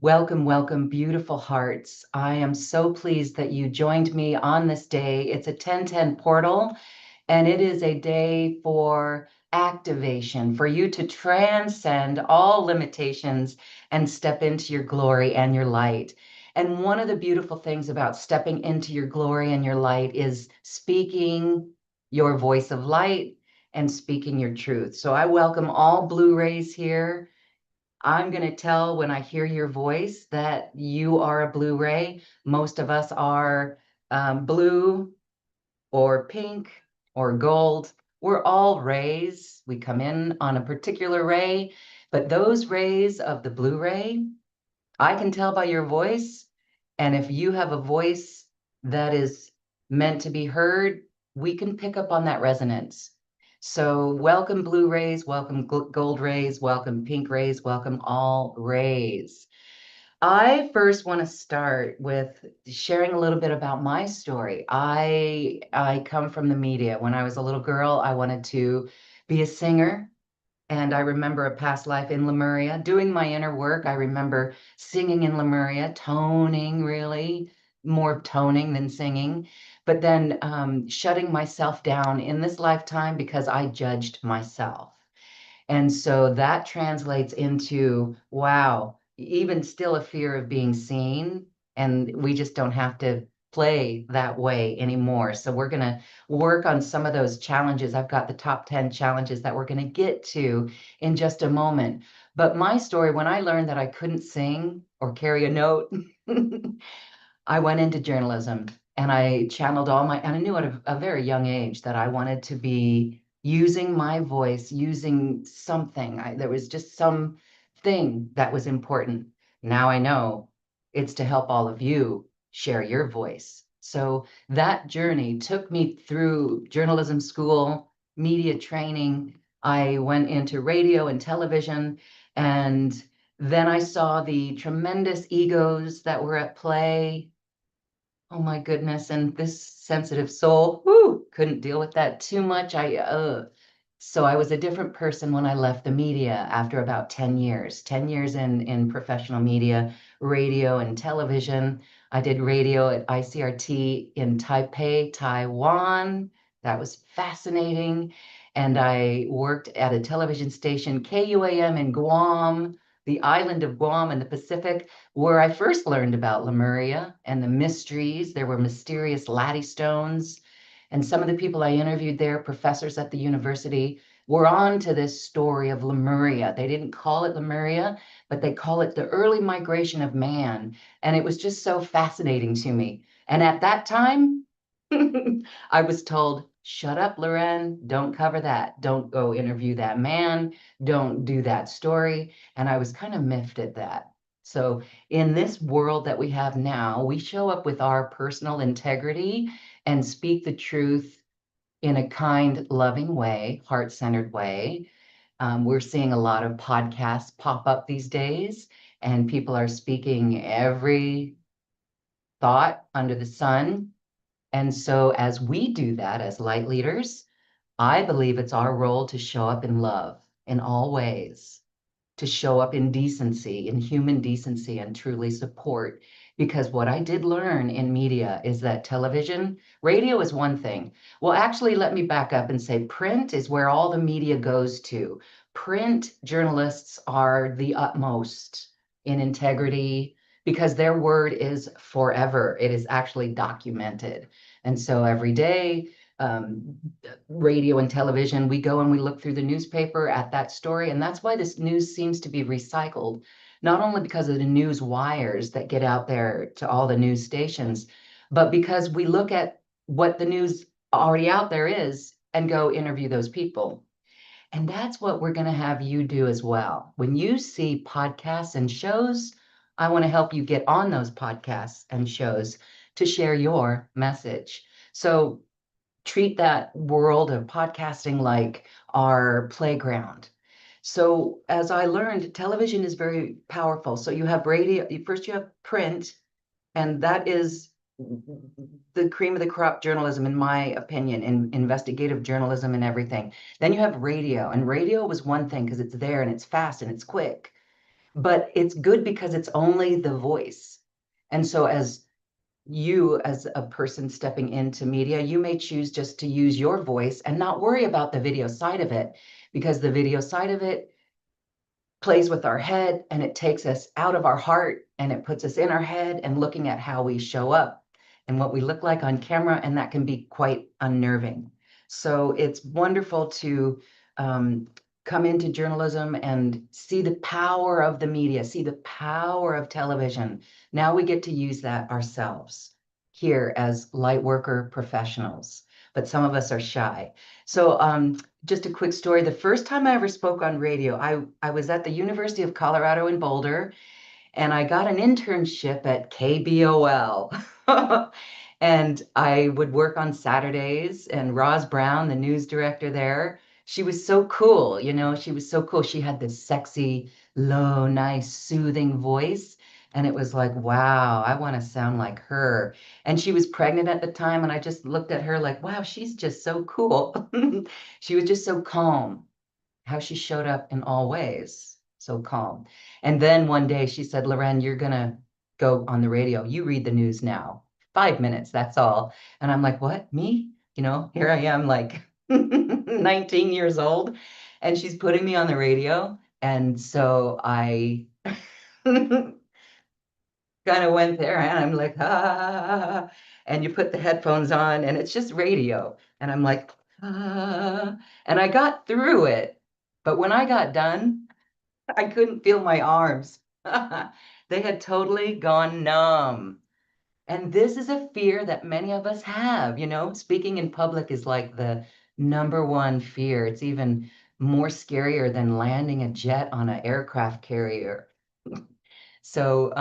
Welcome, welcome, beautiful hearts. I am so pleased that you joined me on this day. It's a 1010 portal, and it is a day for activation, for you to transcend all limitations and step into your glory and your light. And one of the beautiful things about stepping into your glory and your light is speaking your voice of light and speaking your truth. So I welcome all blue rays here. I'm going to tell when I hear your voice that you are a blue ray. Most of us are blue or pink or gold. We're all rays. We come in on a particular ray, but those rays of the blue ray, I can tell by your voice. And if you have a voice that is meant to be heard, we can pick up on that resonance. So welcome blue rays, welcome gold rays, welcome pink rays, welcome all rays. I first want to start with sharing a little bit about my story. I come from the media. When I was a little girl, I wanted to be a singer. And I remember a past life in Lemuria, doing my inner work. I remember singing in Lemuria, toning really, more toning than singing, but then shutting myself down in this lifetime because I judged myself. And so that translates into, wow, even still a fear of being seen. And we just don't have to play that way anymore. So we're going to work on some of those challenges. I've got the top 10 challenges that we're going to get to in just a moment. But my story, when I learned that I couldn't sing or carry a note, I went into journalism and I channeled and I knew at a very young age that I wanted to be using my voice, using something. There was just something that was important. Now I know it's to help all of you share your voice. So that journey took me through journalism school, media training. I went into radio and television, and then I saw the tremendous egos that were at play. Oh my goodness. And this sensitive soul, whoo, couldn't deal with that too much. So I was a different person when I left the media after about 10 years, 10 years in professional media, radio and television. I did radio at ICRT in Taipei, Taiwan. That was fascinating. And I worked at a television station, KUAM in Guam, the island of Guam in the Pacific, where I first learned about Lemuria and the mysteries. There were mysterious laddie-stones. And some of the people I interviewed there, professors at the university, were on to this story of Lemuria. They didn't call it Lemuria, but they call it the early migration of man. And it was just so fascinating to me. And at that time, I was told, shut up, Loren, don't cover that. Don't go interview that man. Don't do that story. And I was kind of miffed at that. So in this world that we have now, we show up with our personal integrity and speak the truth in a kind, loving way, heart-centered way. We're seeing a lot of podcasts pop up these days, and people are speaking every thought under the sun. And so as we do that as light leaders, I believe it's our role to show up in love in all ways, to show up in decency, in human decency, and truly support. Because what I did learn in media is that television, radio is one thing. Well, actually, let me back up and say print is where all the media goes to. Print journalists are the utmost in integrity because their word is forever. It is actually documented. And so every day, um, radio and television, we go and we look through the newspaper at that story. And that's why this news seems to be recycled, not only because of the news wires that get out there to all the news stations, but because we look at what the news already out there is and go interview those people. And that's what we're going to have you do as well. When you see podcasts and shows, I want to help you get on those podcasts and shows to share your message. So treat that world of podcasting like our playground. So as I learned, television is very powerful. So you have radio, first you have print, and that is the cream of the crop journalism, in my opinion, in investigative journalism and everything. Then you have radio, and radio was one thing because it's there and it's fast and it's quick. but it's good because it's only the voice. And so as you as a person stepping into media, you may choose just to use your voice and not worry about the video side of it, because the video side of it plays with our head and it takes us out of our heart and it puts us in our head and looking at how we show up and what we look like on camera, and that can be quite unnerving. So it's wonderful to um, come into journalism and see the power of the media, see the power of television. Now we get to use that ourselves here as light worker professionals, but some of us are shy. So just a quick story. The first time I ever spoke on radio, I was at the University of Colorado in Boulder, and I got an internship at KBOL. And I would work on Saturdays, and Roz Brown, the news director there, she was so cool, she was so cool. She had this sexy, low, nice, soothing voice. And it was like, wow, I want to sound like her. And she was pregnant at the time, and I just looked at her like, wow, she's just so cool. She was just so calm, how she showed up in all ways, so calm. And then one day she said, Loren, you're gonna go on the radio. You read the news now. 5 minutes, that's all. And I'm like, what? Me? Here I am, like 19 years old, and she's putting me on the radio. And so I kind of went there, and I'm like, ah, and you put the headphones on and it's just radio. And I'm like, ah, and I got through it. But when I got done, I couldn't feel my arms. They had totally gone numb. And this is a fear that many of us have. Speaking in public is like the number one fear. It's even more scarier than landing a jet on an aircraft carrier. So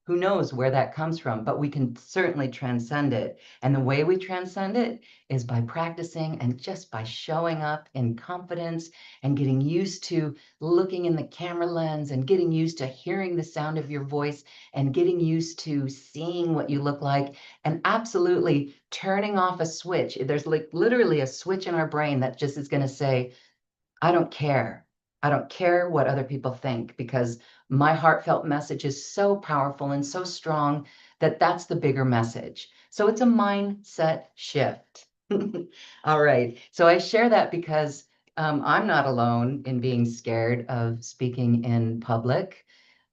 who knows where that comes from, but we can certainly transcend it. And the way we transcend it is by practicing and just by showing up in confidence and getting used to looking in the camera lens and getting used to hearing the sound of your voice and getting used to seeing what you look like, and absolutely turning off a switch. There's like literally a switch in our brain that just is going to say, I don't care. I don't care what other people think, because my heartfelt message is so powerful and so strong that that's the bigger message. So it's a mindset shift. All right. So I share that because I'm not alone in being scared of speaking in public.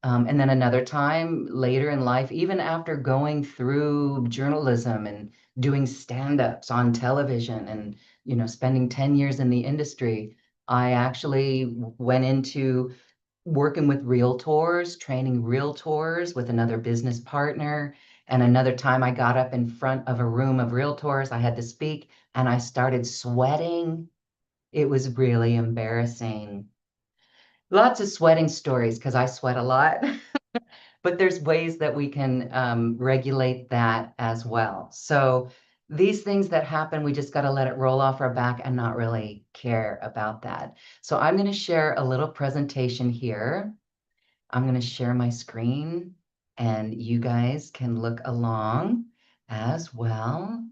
And then another time later in life, even after going through journalism and doing stand-ups on television and, spending 10 years in the industry, I actually went into working with realtors, training realtors with another business partner. And another time I got up in front of a room of realtors, I had to speak and I started sweating. It was really embarrassing. Lots of sweating stories because I sweat a lot. But there's ways that we can regulate that as well. So these things that happen, we just got to let it roll off our back and not really care about that. So I'm going to share a little presentation here. I'm going to share my screen and you guys can look along as well.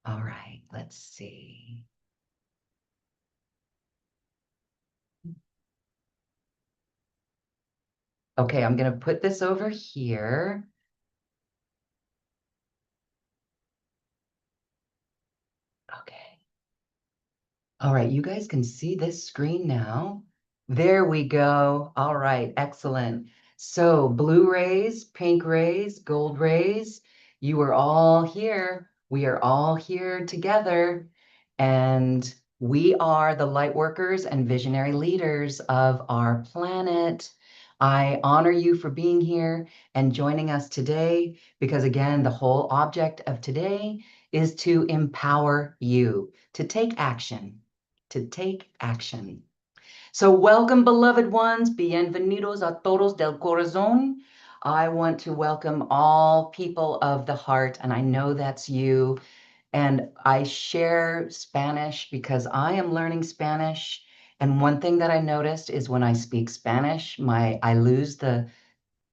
All right, let's see. Okay, I'm going to put this over here. Okay. All right, you guys can see this screen now. There we go. All right, excellent. So blue rays, pink rays, gold rays, you are all here. We are all here together. And we are the light workers and visionary leaders of our planet. I honor you for being here and joining us today, because again, the whole object of today is to empower you to take action, to take action. So welcome, beloved ones. Bienvenidos a todos del corazón. I want to welcome all people of the heart, and I know that's you. And I share Spanish because I am learning Spanish. And one thing that I noticed is when I speak Spanish, I lose the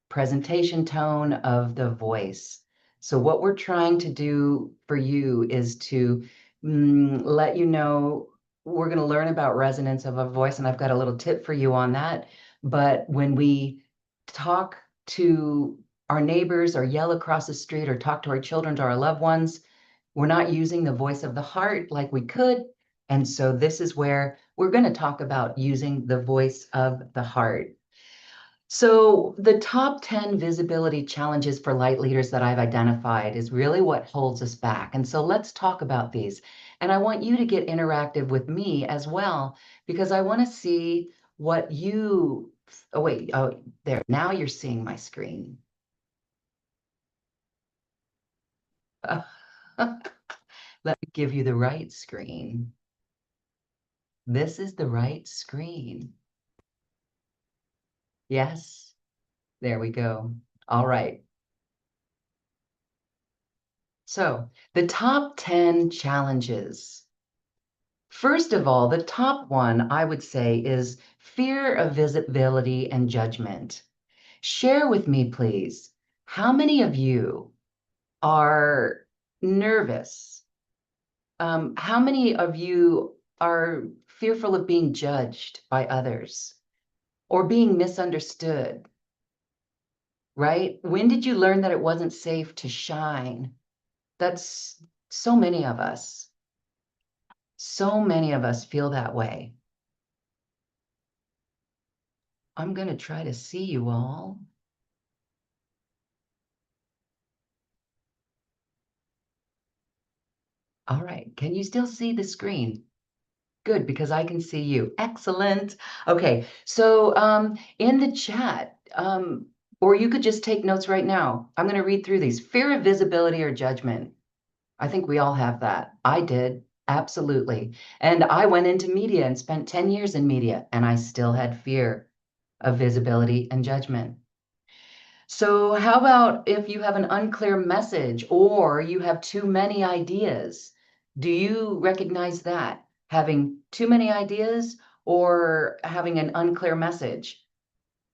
presentation tone of the voice. So what we're trying to do for you is to let you know we're going to learn about resonance of a voice, and I've got a little tip for you on that. But when we talk to our neighbors or yell across the street or talk to our children, to our loved ones, we're not using the voice of the heart like we could. And so this is where we're going to talk about using the voice of the heart. So the top 10 visibility challenges for light leaders that I've identified is really what holds us back. And so let's talk about these. And I want you to get interactive with me as well, because I want to see what you, oh wait, oh, there, now you're seeing my screen. Let me give you the right screen. This is the right screen. Yes, there we go. All right. So the top 10 challenges. First of all, the top one I would say is fear of visibility and judgment. Share with me, please, how many of you are nervous? How many of you are fearful of being judged by others or being misunderstood, right? When did you learn that it wasn't safe to shine? That's so many of us. So many of us feel that way. I'm going to try to see you all. All right. Can you still see the screen? Good, because I can see you. Excellent. Okay. So in the chat, or you could just take notes right now. I'm going to read through these. Fear of visibility or judgment. I think we all have that. I did. Absolutely. And I went into media and spent 10 years in media, and I still had fear of visibility and judgment. So how about if you have an unclear message or you have too many ideas? Do you recognize that? Having too many ideas or having an unclear message?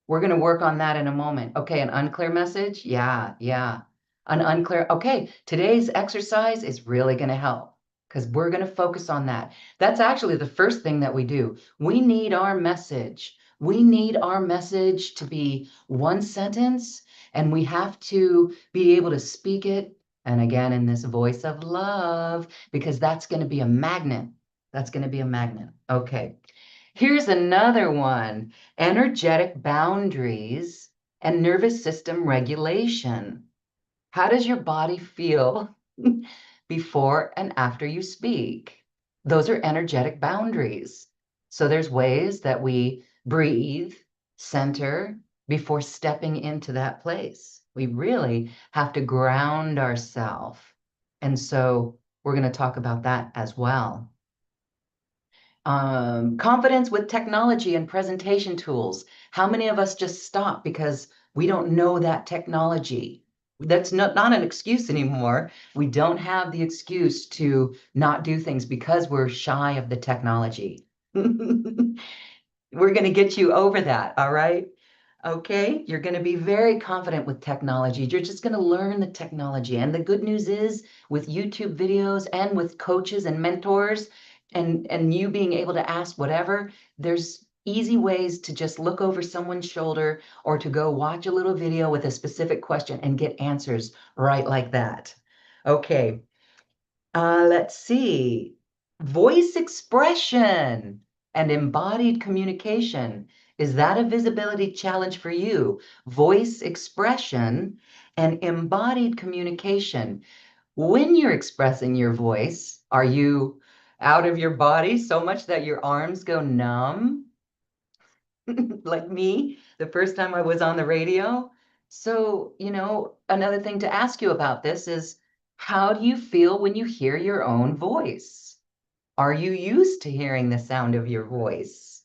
We're going to work on that in a moment. Okay, an unclear message? Yeah, yeah. An unclear, okay, today's exercise is really going to help because we're going to focus on that. That's actually the first thing that we do. We need our message. We need our message to be one sentence, and we have to be able to speak it. And again, in this voice of love, because that's going to be a magnet. That's going to be a magnet. Okay. Here's another one, energetic boundaries and nervous system regulation. How does your body feel before and after you speak? Those are energetic boundaries. So there's ways that we breathe, center before stepping into that place. We really have to ground ourselves. And so we're going to talk about that as well. Confidence with technology and presentation tools. How many of us just stop because we don't know that technology? That's not an excuse anymore. We don't have the excuse to not do things because we're shy of the technology. We're going to get you over that, all right? Okay, you're going to be very confident with technology. You're just going to learn the technology. And the good news is with YouTube videos and with coaches and mentors and you being able to ask whatever, there's easy ways to just look over someone's shoulder or to go watch a little video with a specific question and get answers right like that. Okay, let's see. Voice expression and embodied communication. Is that a visibility challenge for you? Voice expression and embodied communication. When you're expressing your voice, are you out of your body so much that your arms go numb? Like me, the first time I was on the radio. So, another thing to ask you about this is how do you feel when you hear your own voice? Are you used to hearing the sound of your voice?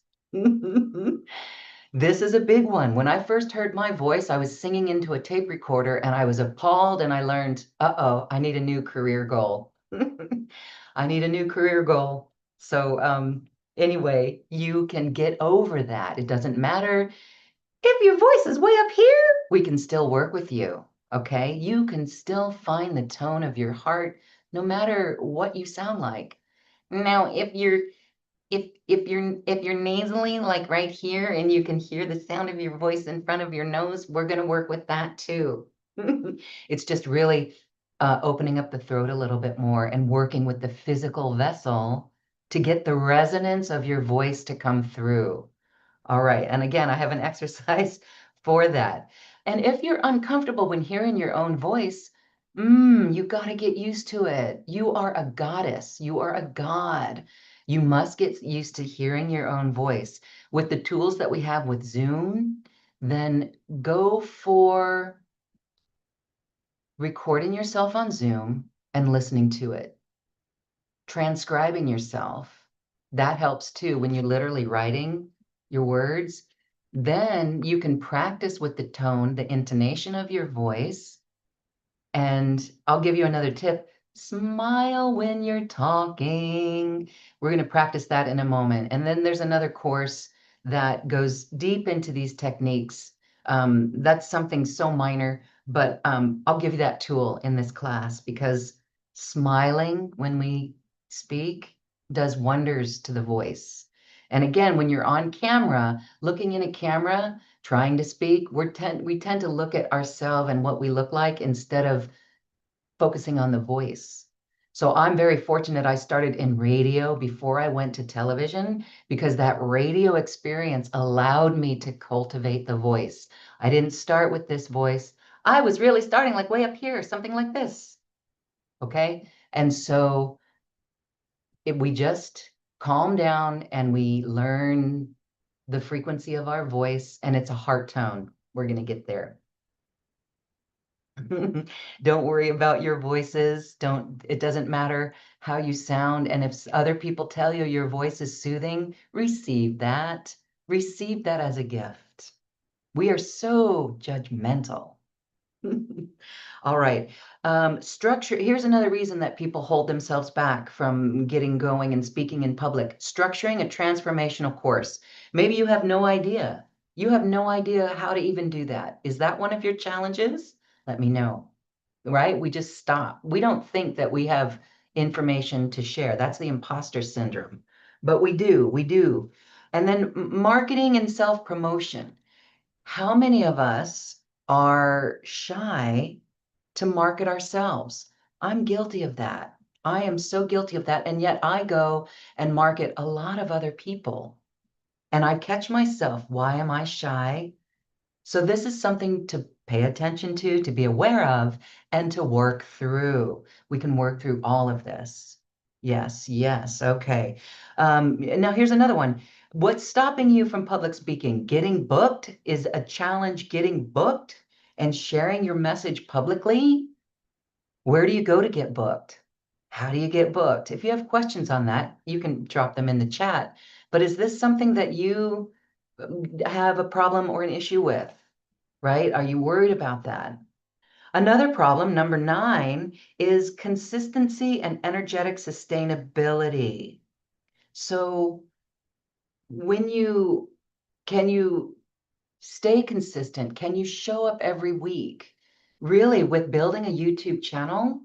This is a big one. When I first heard my voice, I was singing into a tape recorder and I was appalled and I learned, uh-oh, I need a new career goal. I need a new career goal. So anyway, you can get over that. It doesn't matter if your voice is way up here, we can still work with you. Okay? You can still find the tone of your heart no matter what you sound like. Now, if you're if you're nasally, like right here, and you can hear the sound of your voice in front of your nose, we're gonna work with that too. It's just really opening up the throat a little bit more and working with the physical vessel to get the resonance of your voice to come through. All right. And again, I have an exercise for that. And if you're uncomfortable when hearing your own voice, you got to get used to it. You are a goddess. You are a god. You must get used to hearing your own voice. With the tools that we have with Zoom, then go for recording yourself on Zoom and listening to it. Transcribing yourself, that helps too when you're literally writing your words. Then you can practice with the tone, the intonation of your voice. And I'll give you another tip. Smile when you're talking. We're going to practice that in a moment. And then there's another course that goes deep into these techniques. That's something so minor, but I'll give you that tool in this class because smiling when we speak does wonders to the voice. And again, when you're on camera, looking in a camera, trying to speak, we tend to look at ourselves and what we look like instead of focusing on the voice. So I'm very fortunate I started in radio before I went to television because that radio experience allowed me to cultivate the voice. I didn't start with this voice. I was really starting like way up here, something like this. Okay. And so we just calm down and we learn the frequency of our voice, and it's a heart tone. We're going to get there. Don't worry about your voices. It doesn't matter how you sound. And if other people tell you your voice is soothing, receive that. Receive that as a gift. We are so judgmental. All right. Structure. Here's another reason that people hold themselves back from getting going and speaking in public. Structuring a transformational course. Maybe you have no idea. You have no idea how to even do that. Is that one of your challenges? Let me know. Right? We just stop. We don't think that we have information to share. That's the imposter syndrome. But we do. We do. And then marketing and self-promotion. How many of us are shy to market ourselves? I'm guilty of that. I am so guilty of that. And yet I go and market a lot of other people. And I catch myself, why am I shy? So this is something to pay attention to be aware of, and to work through. We can work through all of this. Yes, yes. Okay. Now here's another one. What's stopping you from public speaking? Getting booked is a challenge. Getting booked and sharing your message publicly. Where do you go to get booked? How do you get booked? If you have questions on that, you can drop them in the chat. But is this something that you have a problem or an issue with? Right? Are you worried about that? Another problem, number 9, is consistency and energetic sustainability. So can you stay consistent? Can you show up every week? Really, with building a YouTube channel,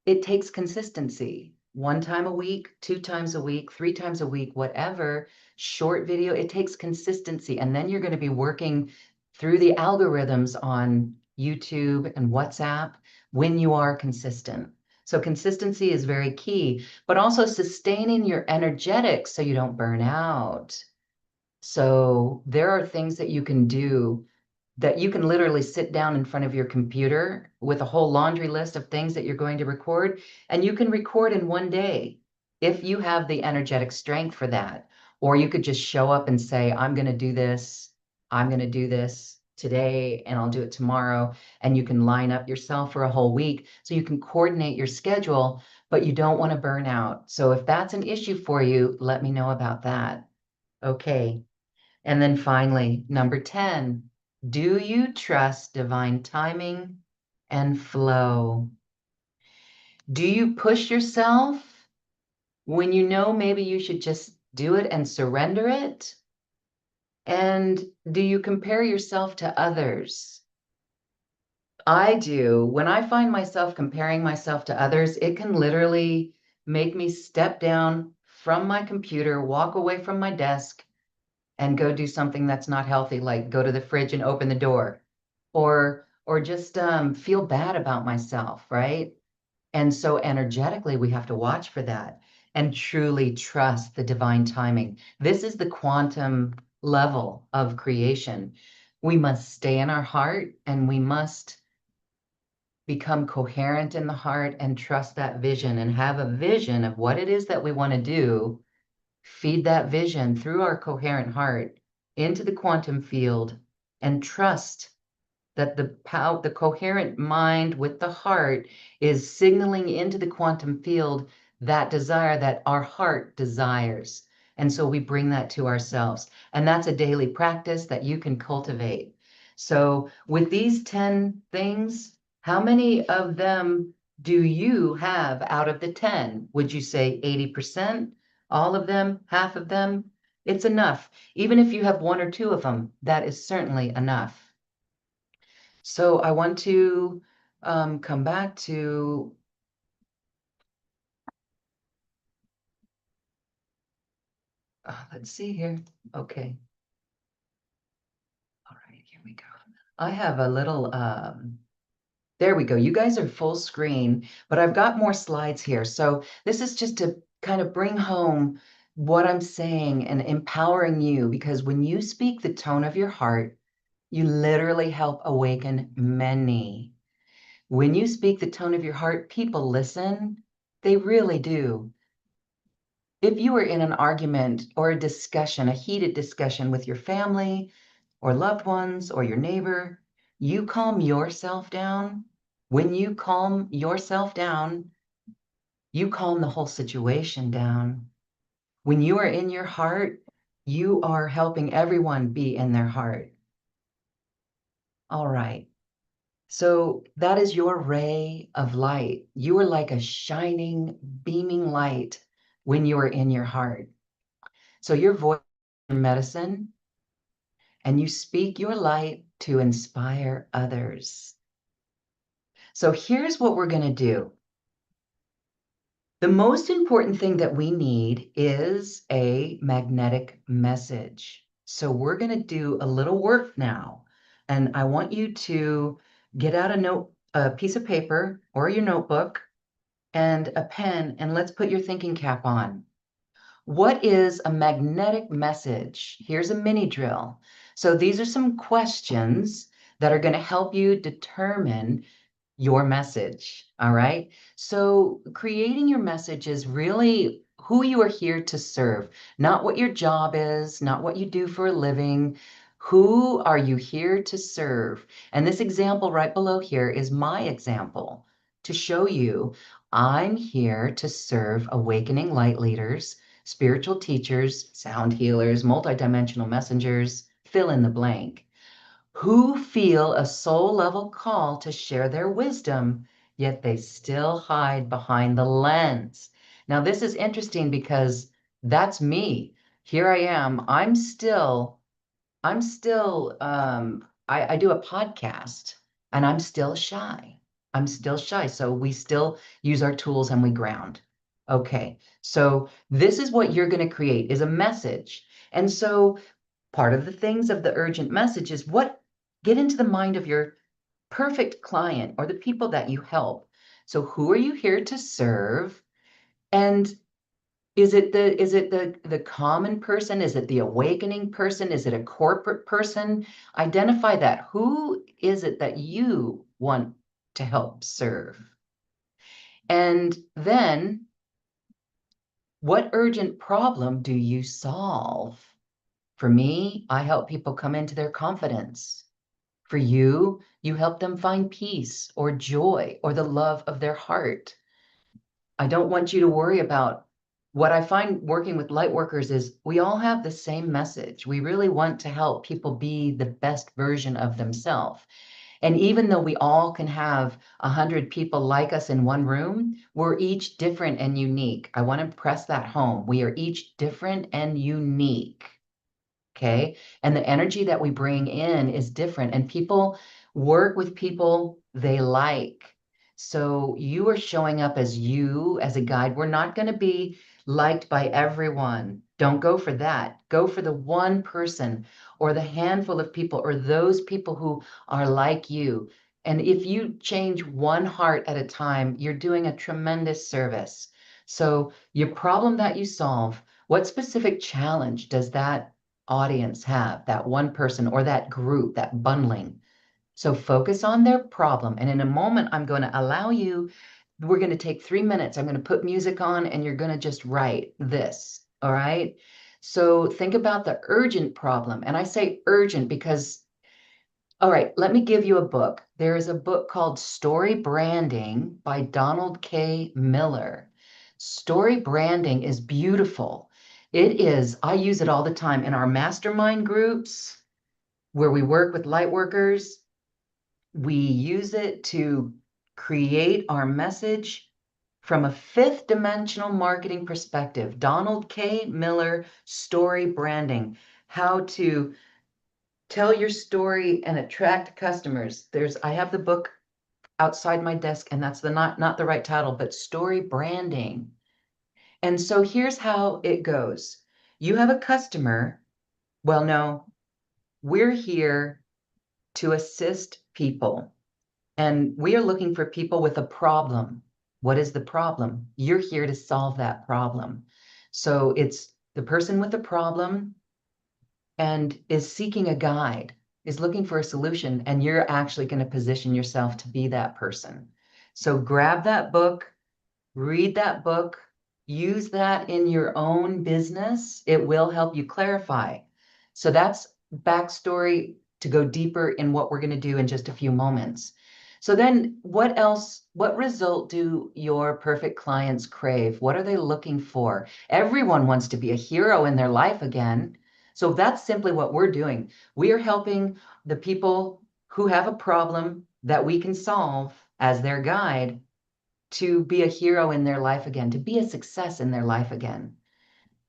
it takes consistency. 1 time a week, 2 times a week, 3 times a week, whatever, short video, it takes consistency. And then you're going to be working through the algorithms on YouTube and WhatsApp when you are consistent. So consistency is very key, but also sustaining your energetics so you don't burn out. So there are things that you can do that you can literally sit down in front of your computer with a whole laundry list of things that you're going to record, and you can record in one day if you have the energetic strength for that. Or you could just show up and say, I'm going to do this. I'm going to do this today, and I'll do it tomorrow. And you can line up yourself for a whole week so you can coordinate your schedule, but you don't want to burn out. So if that's an issue for you, let me know about that. Okay. And then finally, number 10, do you trust divine timing and flow? Do you push yourself when you know maybe you should just do it and surrender it? And do you compare yourself to others? I do. When I find myself comparing myself to others, it can literally make me step down, from my computer, walk away from my desk, and go do something that's not healthy, like go to the fridge and open the door, or just feel bad about myself, right? And so energetically, we have to watch for that and truly trust the divine timing. This is the quantum level of creation. We must stay in our heart and we must become coherent in the heart and trust that vision and have a vision of what it is that we want to do. Feed that vision through our coherent heart into the quantum field and trust that the coherent mind with the heart is signaling into the quantum field that desire that our heart desires. And so we bring that to ourselves. And that's a daily practice that you can cultivate. So with these 10 things, how many of them do you have out of the 10? Would you say 80%? All of them? Half of them? It's enough. Even if you have one or two of them, that is certainly enough. So I want to come back to, let's see here. Okay. All right, here we go. I have a little, there we go. You guys are full screen, but I've got more slides here. So this is just to kind of bring home what I'm saying and empowering you, because when you speak the tone of your heart, you literally help awaken many. When you speak the tone of your heart, people listen. They really do. If you were in an argument or a discussion, a heated discussion with your family or loved ones or your neighbor, you calm yourself down. When you calm yourself down, you calm the whole situation down. When you are in your heart, you are helping everyone be in their heart. All right. So that is your ray of light. You are like a shining, beaming light when you are in your heart. So your voice is your medicine, and you speak your light to inspire others. So here's what we're going to do. The most important thing that we need is a magnetic message. So we're going to do a little work now. And I want you to get out a piece of paper or your notebook and a pen, and let's put your thinking cap on. What is a magnetic message? Here's a mini drill. So these are some questions that are going to help you determine your message. All right. So creating your message is really who you are here to serve, not what your job is, not what you do for a living. Who are you here to serve? And this example right below here is my example to show you I'm here to serve awakening light leaders, spiritual teachers, sound healers, multidimensional messengers, fill in the blank, who feel a soul level call to share their wisdom, yet they still hide behind the lens. Now, this is interesting because that's me. Here I am. I do a podcast and I'm still shy. I'm still shy. So we still use our tools and we ground. Okay. So this is what you're going to create is a message. And so part of the things of the urgent message is get into the mind of your perfect client or the people that you help. So who are you here to serve? And is it the common person? Is it the awakening person? Is it a corporate person? Identify that. Who is it that you want to help serve? And then what urgent problem do you solve? For me, I help people come into their confidence. For you, you help them find peace or joy or the love of their heart. I don't want you to worry about what I find working with light workers is we all have the same message. We really want to help people be the best version of themselves. And even though we all can have 100 people like us in one room, we're each different and unique. I want to press that home. We are each different and unique. Okay. And the energy that we bring in is different, and people work with people they like. So you are showing up as you, as a guide. We're not going to be liked by everyone. Don't go for that. Go for the one person or the handful of people or those people who are like you. And if you change one heart at a time, you're doing a tremendous service. So your problem that you solve, what specific challenge does that audience have, that one person or that group, that bundling? So focus on their problem. And in a moment, I'm going to allow you, we're going to take 3 minutes. I'm going to put music on and you're going to just write this. All right. So think about the urgent problem. And I say urgent because, all right, let me give you a book. There is a book called Story Branding by Donald K. Miller. Story branding is beautiful. It is, I use it all the time in our mastermind groups where we work with light workers. We use it to create our message from a fifth dimensional marketing perspective. Donald K. Miller, Story Branding, how to tell your story and attract customers. I have the book outside my desk, and that's not the right title, but Story Branding. And so here's how it goes. You have a customer. Well, no, we're here to assist people. And we are looking for people with a problem. What is the problem? You're here to solve that problem. So it's the person with a problem and is seeking a guide, is looking for a solution, and you're actually going to position yourself to be that person. So grab that book, read that book, use that in your own business. It will help you clarify. So that's backstory to go deeper in what we're going to do in just a few moments. So then what else, what result do your perfect clients crave? What are they looking for? Everyone wants to be a hero in their life again. So that's simply what we're doing. We are helping the people who have a problem that we can solve as their guide to be a hero in their life again, to be a success in their life again.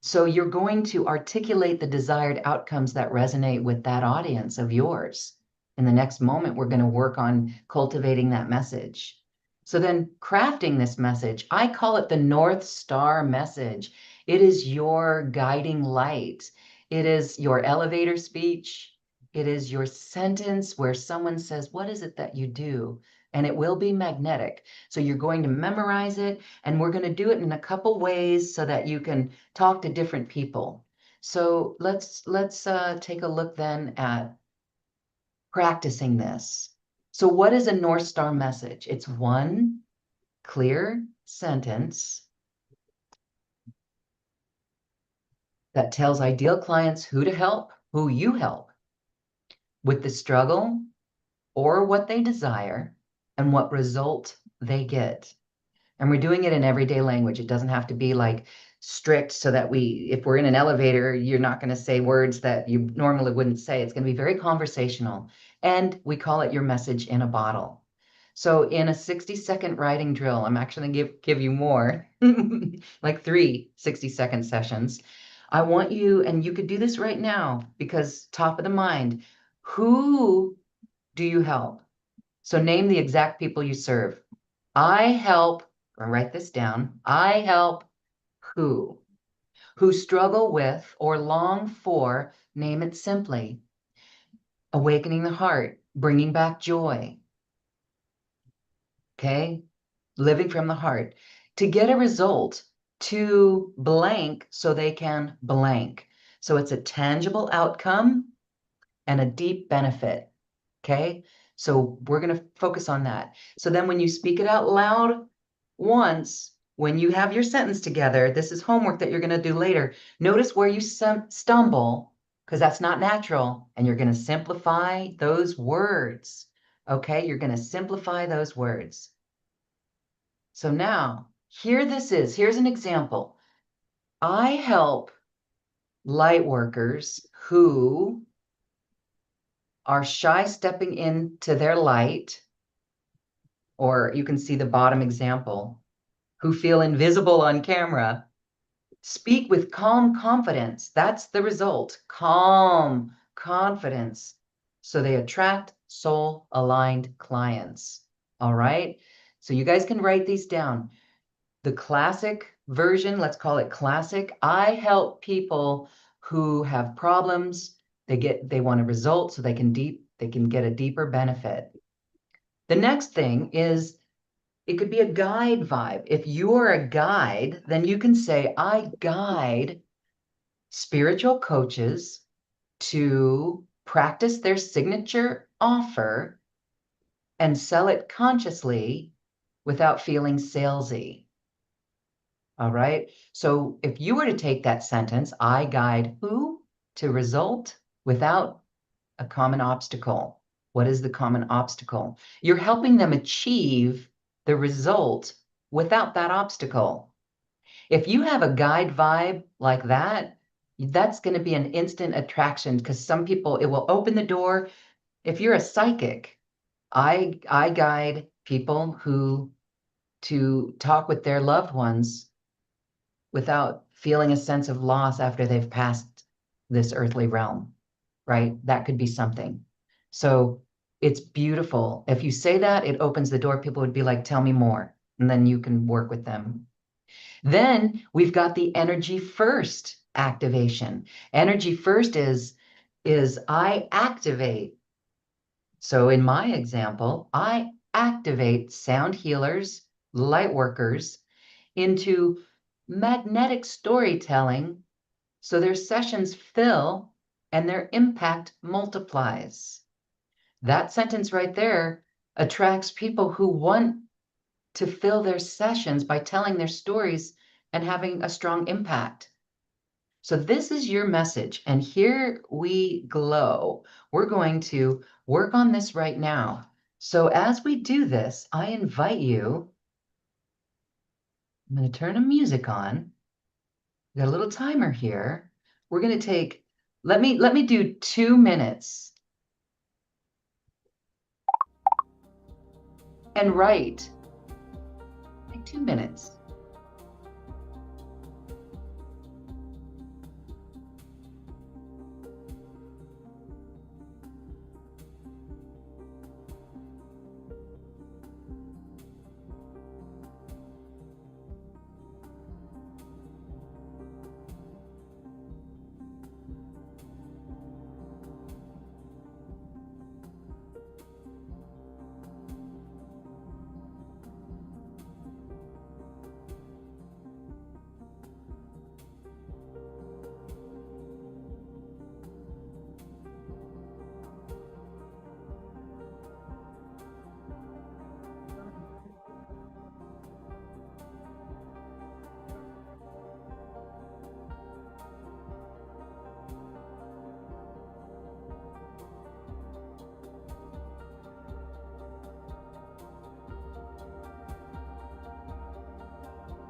So you're going to articulate the desired outcomes that resonate with that audience of yours. In the next moment, we're going to work on cultivating that message. So then crafting this message, I call it the North Star message. It is your guiding light. It is your elevator speech. It is your sentence where someone says, "What is it that you do?" And it will be magnetic. So you're going to memorize it, and we're going to do it in a couple ways so that you can talk to different people. So let's take a look then at practicing this. So what is a North Star message? It's one clear sentence that tells ideal clients who to help, who you help with the struggle or what they desire and what result they get. And we're doing it in everyday language. It doesn't have to be like strict so that if we're in an elevator, you're not going to say words that you normally wouldn't say. It's going to be very conversational. And we call it your message in a bottle. So in a 60-second writing drill, I'm actually going to give you more, like 3 60-second sessions. I want you, and you could do this right now because top of the mind, who do you help? So name the exact people you serve. I help, or write this down. I help who? Who struggle with or long for, name it simply, awakening the heart, bringing back joy. Okay? Living from the heart to get a result to blank so they can blank. So it's a tangible outcome and a deep benefit. Okay? So we're going to focus on that. So then when you speak it out loud once, when you have your sentence together, this is homework that you're going to do later. Notice where you stumble, because that's not natural, and you're going to simplify those words. Okay? You're going to simplify those words. So now, here this is. Here's an example. I help light workers who are shy stepping into their light, or you can see the bottom example, who feel invisible on camera, speak with calm confidence. That's the result. Calm confidence. So they attract soul-aligned clients. All right? So you guys can write these down. The classic version, let's call it classic, I help people who have problems. They want a result so they can get a deeper benefit. The next thing is it could be a guide vibe. If you're a guide, then you can say, I guide spiritual coaches to practice their signature offer and sell it consciously without feeling salesy. All right. So if you were to take that sentence, I guide who to result without a common obstacle. What is the common obstacle? You're helping them achieve the result without that obstacle. If you have a guide vibe like that, that's going to be an instant attraction because some people, it will open the door. If you're a psychic, I guide people who to talk with their loved ones without feeling a sense of loss after they've passed this earthly realm, right? That could be something. So it's beautiful. If you say that, it opens the door. People would be like, tell me more. And then you can work with them. Then we've got the energy first activation. Energy first is I activate. So in my example, I activate sound healers, light workers into magnetic storytelling so their sessions fill and their impact multiplies. That sentence right there attracts people who want to fill their sessions by telling their stories and having a strong impact. So this is your message, and here we glow. We're going to work on this right now. So as we do this, I invite you, I'm going to turn the music on. We got a little timer here. We're going to take, let me do 2 minutes and write, like 2 minutes.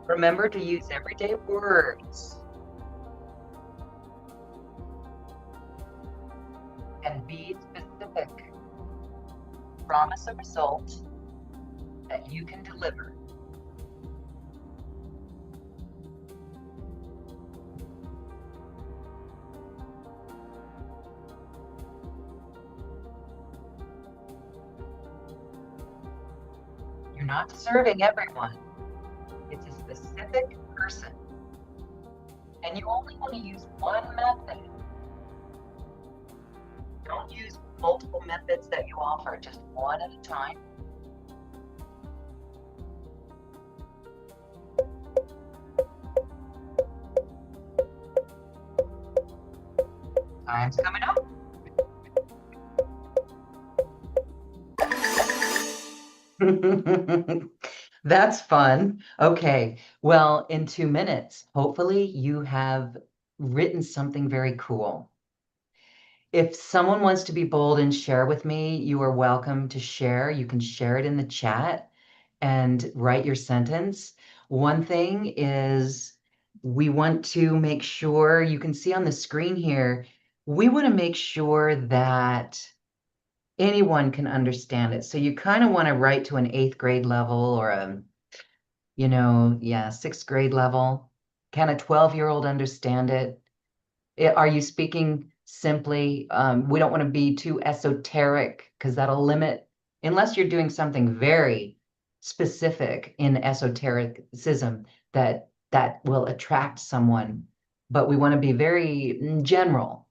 Remember to use everyday words and be specific. Promise a result that you can deliver. You're not serving everyone. It's a specific person. And you only want to use one method. Don't use multiple methods that you offer, just one at a time. Time's coming up. That's fun. Okay. Well, in 2 minutes, hopefully you have written something very cool. If someone wants to be bold and share with me, you are welcome to share. You can share it in the chat and write your sentence. One thing is we want to make sure, you can see on the screen here, we want to make sure that anyone can understand it. So you kind of want to write to an 8th grade level or a, 6th grade level. Can a 12-year-old understand it? Are you speaking simply? We don't want to be too esoteric because that'll limit, unless you're doing something very specific in esotericism that will attract someone, but we want to be very general.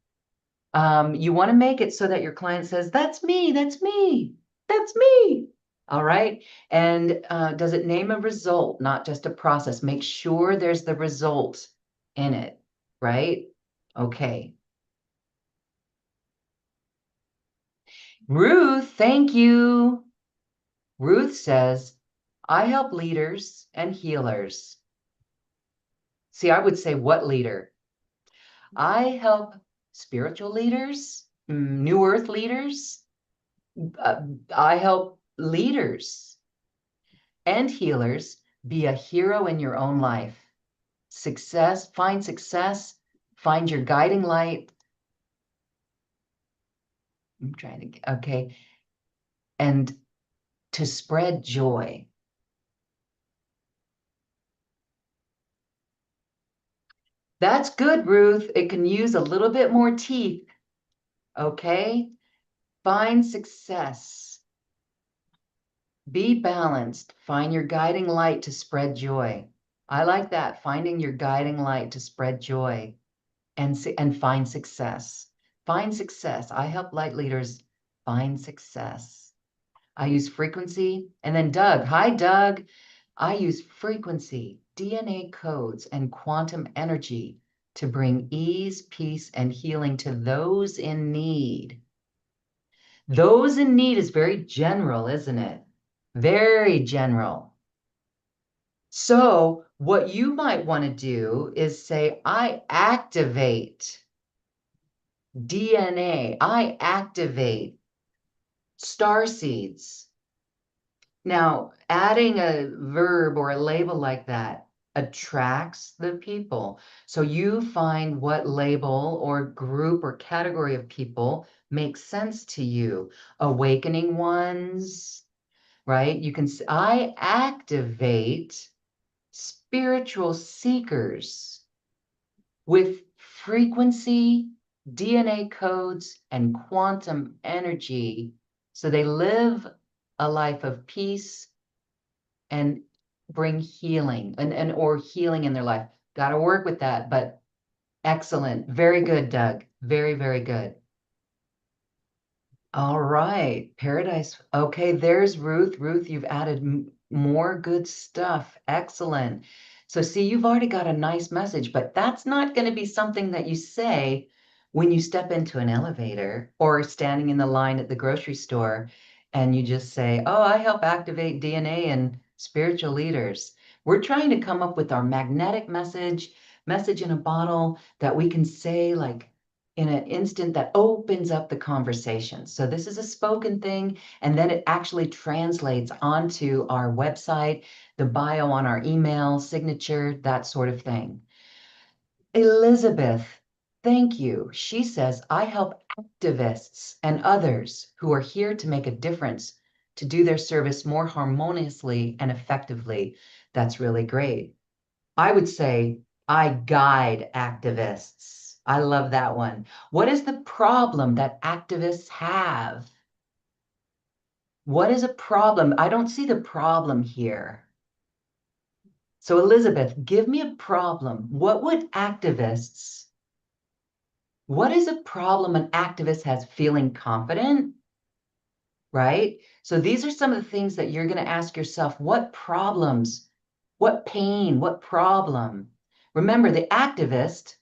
You want to make it so that your client says, that's me, that's me, that's me. All right. And does it name a result, not just a process? Make sure there's the result in it, right? Okay. Ruth, thank you. Ruth says, I help leaders and healers. See, I would say what leader? I help spiritual leaders, New Earth leaders. I help leaders and healers be a hero in your own life. Success, find your guiding light. I'm trying to get, okay. And to spread joy. That's good, Ruth. It can use a little bit more teeth. Okay. Find success. Be balanced. Find your guiding light to spread joy. I like that. Finding your guiding light to spread joy and find success. Find success. I help light leaders find success. I use frequency. And then Doug. Hi, Doug. I use frequency, DNA codes, and quantum energy to bring ease, peace, and healing to those in need. Those in need is very general, isn't it? Very general. So what you might want to do is say, I activate DNA. I activate star seeds. Now, adding a verb or a label like that attracts the people. So you find what label or group or category of people makes sense to you. Awakening ones, right? You can say, I activate spiritual seekers with frequency, DNA codes, and quantum energy. So they live a life of peace and bring healing and or healing in their life. Got to work with that, but excellent. Very good, Doug. Very, very good. All right, Paradise. Okay, there's Ruth. Ruth, you've added more good stuff. Excellent. So see, you've already got a nice message, but that's not going to be something that you say when you step into an elevator or standing in the line at the grocery store and you just say, oh, I help activate DNA and spiritual leaders. We're trying to come up with our magnetic message in a bottle that we can say like, in an instant that opens up the conversation. So this is a spoken thing, and then it actually translates onto our website, the bio on our email, signature, that sort of thing. Elizabeth, thank you. She says, I help activists and others who are here to make a difference, to do their service more harmoniously and effectively. That's really great. I would say, I guide activists. I love that one. What is the problem that activists have? What is a problem? I don't see the problem here. So Elizabeth, give me a problem. What is a problem an activist has feeling confident, right? So these are some of the things that you're going to ask yourself. What problems, what pain, what problem? Remember, the activist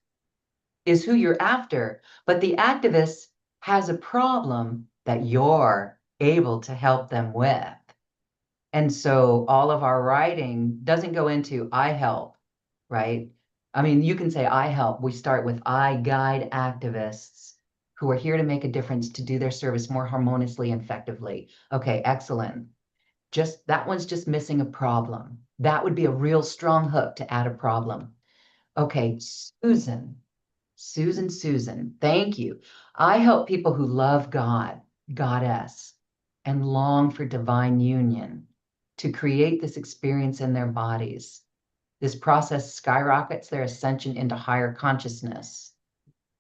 is who you're after, but the activist has a problem that you're able to help them with. And so all of our writing doesn't go into I help, right? I mean, you can say I help. We start with I guide activists who are here to make a difference to do their service more harmoniously and effectively. Okay, excellent. Just that one's just missing a problem. That would be a real strong hook to add a problem. Okay, Susan, thank you. I help people who love God, Goddess, and long for divine union to create this experience in their bodies. This process skyrockets their ascension into higher consciousness.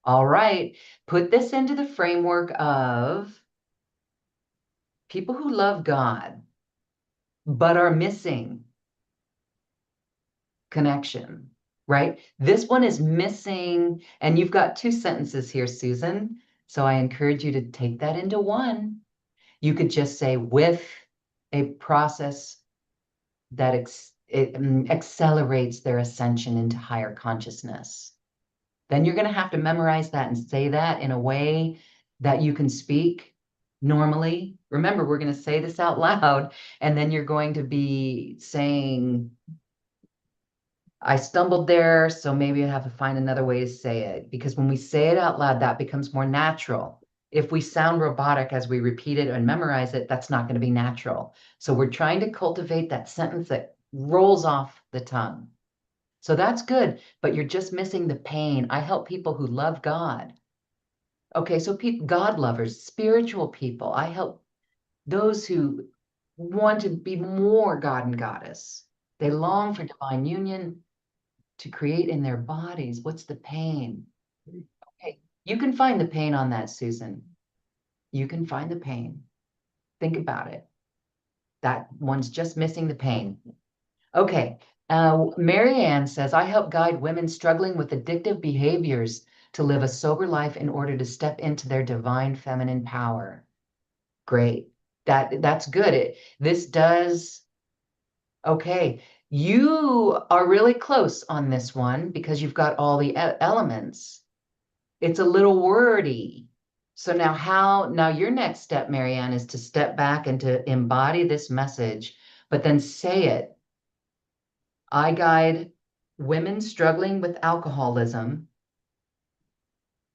All right, put this into the framework of people who love God. but are missing connection, right? This one is missing, and you've got two sentences here, Susan. So I encourage you to take that into one. You could just say with a process that accelerates their ascension into higher consciousness. Then you're going to have to memorize that and say that in a way that you can speak normally. Remember, we're going to say this out loud, and then you're going to be saying, I stumbled there, so maybe I have to find another way to say it. Because when we say it out loud, that becomes more natural. If we sound robotic as we repeat it and memorize it, that's not going to be natural. So we're trying to cultivate that sentence that rolls off the tongue. So that's good, but you're just missing the pain. I help people who love God. Okay, so God lovers, spiritual people. I help those who want to be more God and Goddess. They long for divine union to create in their bodies. What's the pain? Okay, you can find the pain on that, Susan. You can find the pain. Think about it. That one's just missing the pain. Okay, Mary Ann says, I help guide women struggling with addictive behaviors to live a sober life in order to step into their divine feminine power. Great. That's good. This does, okay. You are really close on this one because you've got all the elements. It's a little wordy. So now your next step, Marianne, is to step back and to embody this message, but then say it. I guide women struggling with alcoholism,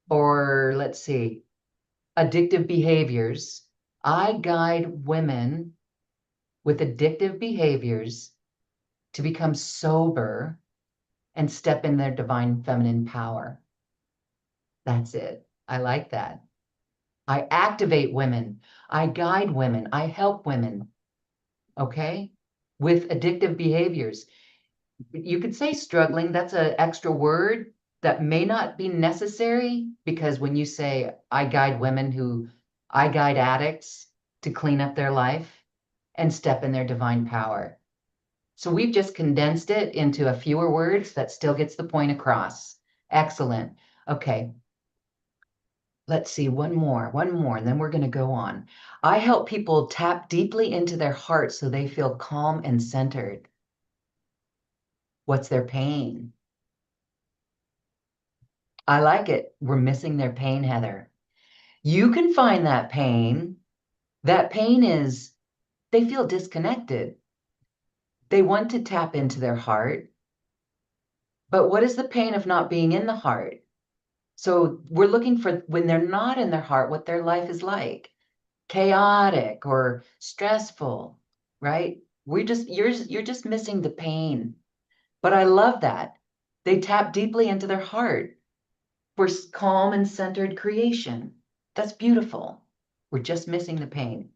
or let's see, addictive behaviors. I guide women with addictive behaviors to become sober and step in their divine feminine power. That's it. I like that. I activate women. I guide women. I help women. Okay? With addictive behaviors. You could say struggling, that's an extra word that may not be necessary because when you say, I guide addicts to clean up their life and step in their divine power. So we've just condensed it into a fewer words that still gets the point across. Excellent. Okay. Let's see, one more, and then we're going to go on. I help people tap deeply into their heart so they feel calm and centered. What's their pain? I like it. We're missing their pain, Heather. You can find that pain. That pain is they feel disconnected. They want to tap into their heart. But what is the pain of not being in the heart? So we're looking for when they're not in their heart, what their life is like. Chaotic or stressful, right? You're just missing the pain. But I love that. They tap deeply into their heart for calm and centered creation. That's beautiful. We're just missing the pain.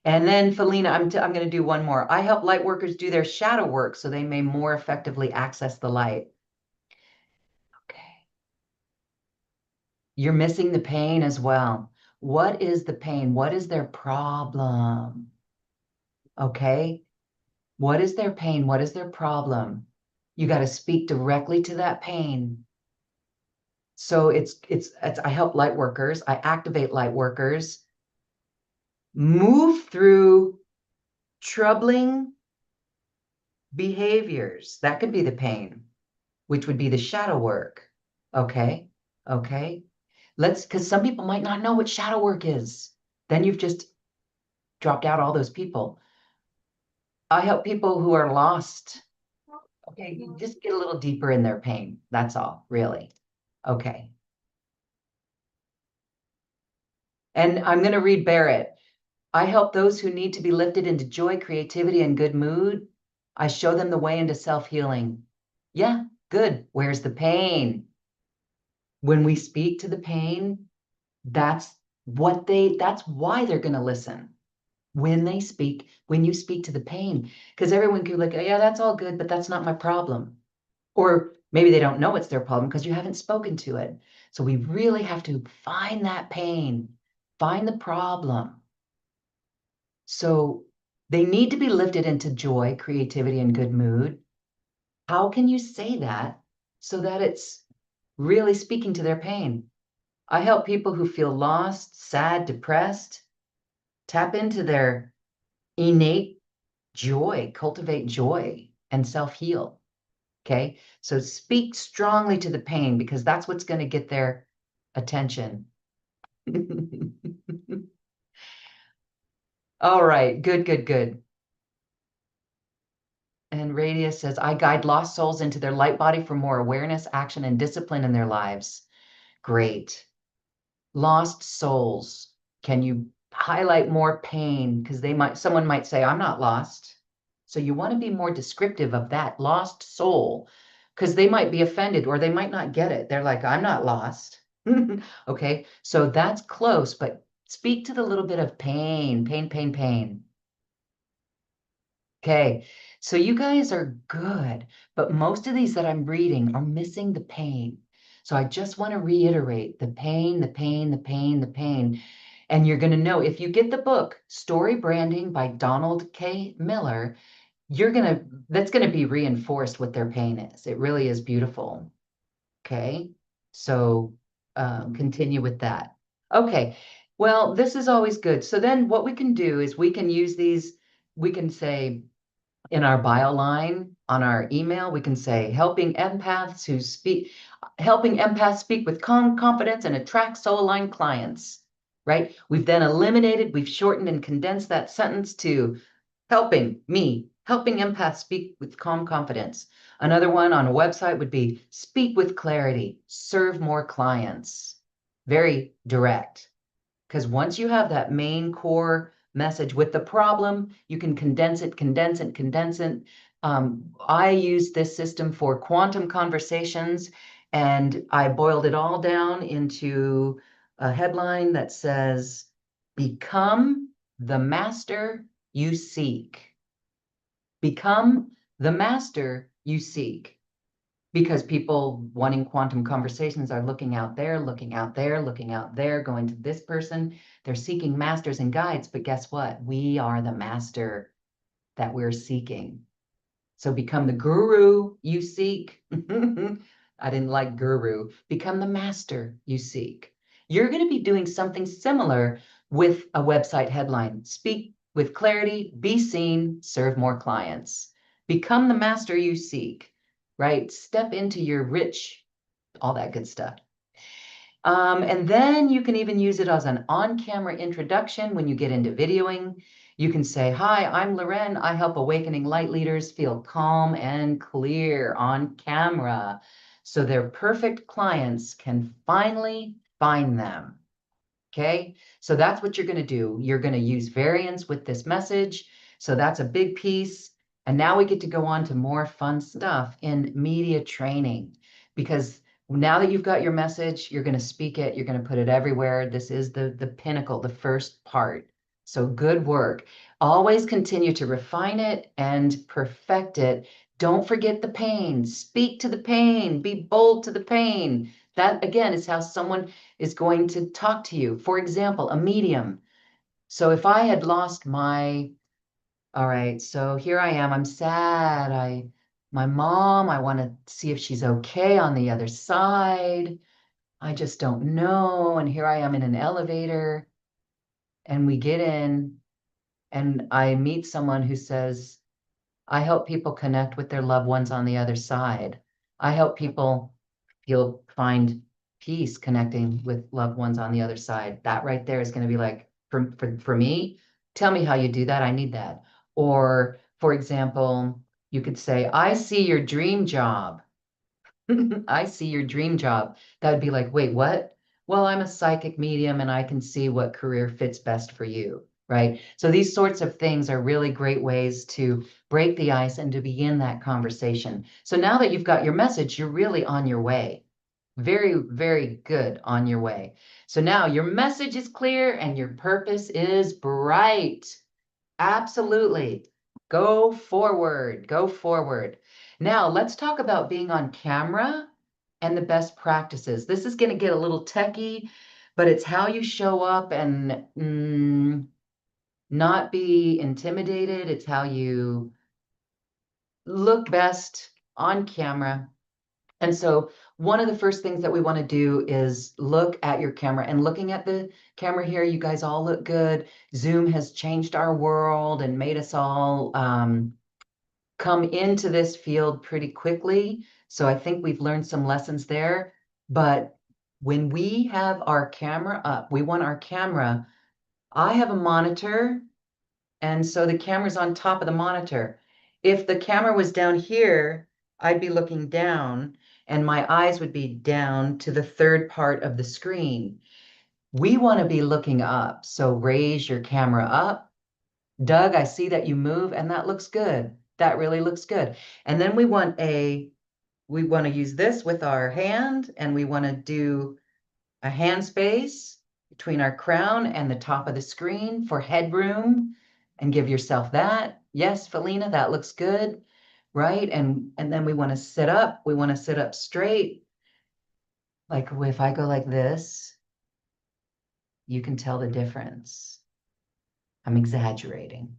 And then Felina, I'm going to do one more. I help light workers do their shadow work so they may more effectively access the light. Okay. You're missing the pain as well. What is the pain? What is their problem? Okay. What is their pain? What is their problem? You got to speak directly to that pain. So it's I help light workers. I activate light workers. Move through troubling behaviors. That could be the pain, which would be the shadow work. Okay. Okay. Because some people might not know what shadow work is. Then you've just dropped out all those people. I help people who are lost. Okay, you just get a little deeper in their pain. That's all, really. Okay. And I'm going to read Barrett. I help those who need to be lifted into joy, creativity, and good mood. I show them the way into self-healing. Yeah, good. Where's the pain? When we speak to the pain, that's why they're going to listen. When you speak to the pain, because everyone could be like, oh, yeah, that's all good, but that's not my problem. Or maybe they don't know it's their problem because you haven't spoken to it. So we really have to find that pain, find the problem, So they need to be lifted into joy, creativity, and good mood. How can you say that so that it's really speaking to their pain? I help people who feel lost, sad, depressed, tap into their innate joy, cultivate joy, and self heal. Okay. So speak strongly to the pain because that's what's going to get their attention. All right. Good, good, good. And Radius says, I guide lost souls into their light body for more awareness, action, and discipline in their lives. Great. Lost souls. Can you highlight more pain? Because someone might say, I'm not lost. So you want to be more descriptive of that lost soul because they might be offended or they might not get it. They're like, I'm not lost. Okay. So that's close, but speak to the little bit of pain, pain, pain, pain. Okay, so you guys are good, but most of these that I'm reading are missing the pain. So I just want to reiterate the pain, the pain, the pain, the pain. And you're going to know if you get the book, Story Branding by Donald K. Miller, that's going to be reinforced what their pain is. It really is beautiful. Okay, so continue with that. Okay, well, this is always good. So then what we can do is we can use these, we can say, in our bio line on our email, we can say helping empaths speak with calm confidence and attract soul-aligned clients, right? We've shortened and condensed that sentence to helping empaths speak with calm confidence. Another one on a website would be speak with clarity, serve more clients. Very direct. Because once you have that main core message with the problem, you can condense it, condense it, condense it. I use this system for quantum conversations, and I boiled it all down into a headline that says, Become the master you seek. Become the master you seek because people wanting quantum conversations are looking out there, looking out there, looking out there, going to this person. They're seeking masters and guides, but guess what? We are the master that we're seeking. So become the guru you seek. I didn't like guru. Become the master you seek. You're going to be doing something similar with a website headline. Speak with clarity, be seen, serve more clients. Become the master you seek, right? Step into your rich, all that good stuff. And then you can even use it as an on-camera introduction when you get into videoing. You can say, hi, I'm Loren. I help awakening light leaders feel calm and clear on camera so their perfect clients can finally find them. Okay, so that's what you're going to do. You're going to use variants with this message. So that's a big piece. And now we get to go on to more fun stuff in media training because now that you've got your message, you're going to speak it, you're going to put it everywhere. This is the pinnacle, the first part. So good work. Always continue to refine it and perfect it. Don't forget the pain. Speak to the pain. Be bold to the pain. That, again, is how someone is going to talk to you. For example, a medium. So if I had lost all right, so here I am, I'm sad. My mom, I want to see if she's okay on the other side. I just don't know. And here I am in an elevator, and we get in, and I meet someone who says, I help people connect with their loved ones on the other side. I help people find peace connecting with loved ones on the other side. That right there is going to be like, for me, tell me how you do that. I need that. Or, for example, you could say, I see your dream job. I see your dream job. That'd be like, wait, what? Well, I'm a psychic medium and I can see what career fits best for you, right? So these sorts of things are really great ways to break the ice and to begin that conversation. So now that you've got your message, you're really on your way. Very, very good on your way. So now your message is clear and your purpose is bright. Absolutely. Go forward. Go forward. Now, let's talk about being on camera and the best practices. This is going to get a little techie, but it's how you show up and not be intimidated. It's how you look best on camera. And so one of the first things that we want to do is look at your camera. And looking at the camera here, you guys all look good. Zoom has changed our world and made us all come into this field pretty quickly. So I think we've learned some lessons there. But when we have our camera up, we want our camera. I have a monitor, and so the camera's on top of the monitor. If the camera was down here, I'd be looking down, and my eyes would be down to the third part of the screen. We want to be looking up. So raise your camera up. Doug, I see that you move, and that looks good. That really looks good. And then we want to use this with our hand, and we want to do a hand space between our crown and the top of the screen for headroom, and give yourself that. Yes, Felina, that looks good, right? And then we want to sit up. We want to sit up straight. Like if I go like this, you can tell the difference. I'm exaggerating.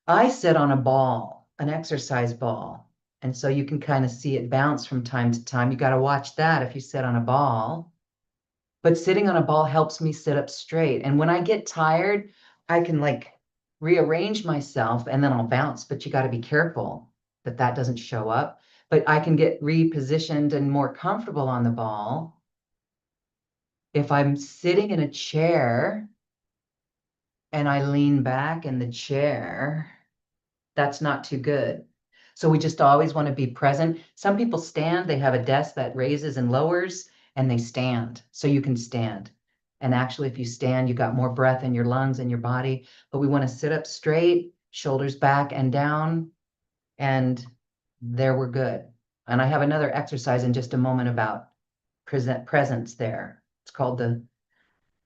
I sit on a ball, an exercise ball. And so you can kind of see it bounce from time to time. You got to watch that if you sit on a ball. But sitting on a ball helps me sit up straight. And when I get tired, I can like rearrange myself and then I'll bounce. But you got to be careful that that doesn't show up. But I can get repositioned and more comfortable on the ball. If I'm sitting in a chair and I lean back in the chair, that's not too good. So we just always want to be present. Some people stand, they have a desk that raises and lowers, and they stand. So you can stand. And actually, if you stand, you got more breath in your lungs and your body. But we want to sit up straight, shoulders back and down, and there we're good. And I have another exercise in just a moment about presence there. It's called the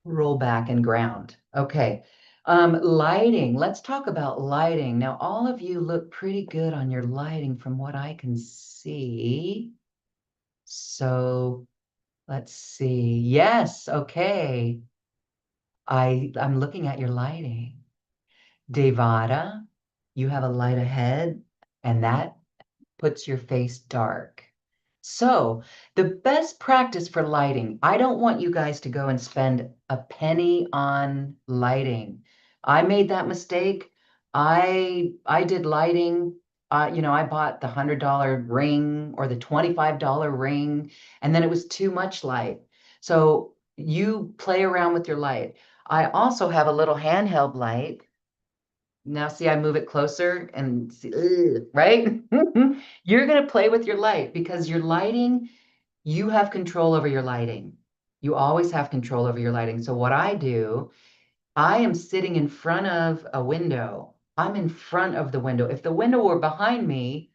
roll back and ground. Okay. Lighting. Let's talk about lighting. Now, all of you look pretty good on your lighting from what I can see. So let's see. Yes, okay. I'm looking at your lighting. Devada, you have a light ahead, and that puts your face dark. So, the best practice for lighting, I don't want you guys to go and spend a penny on lighting. I made that mistake. I did lighting. I bought the $100 ring or the $25 ring, and then it was too much light. So you play around with your light. I also have a little handheld light. Now see, I move it closer and see, ugh, right? You're going to play with your light because your lighting, you have control over your lighting. You always have control over your lighting. So what I do, I am sitting in front of a window. I'm in front of the window. If the window were behind me,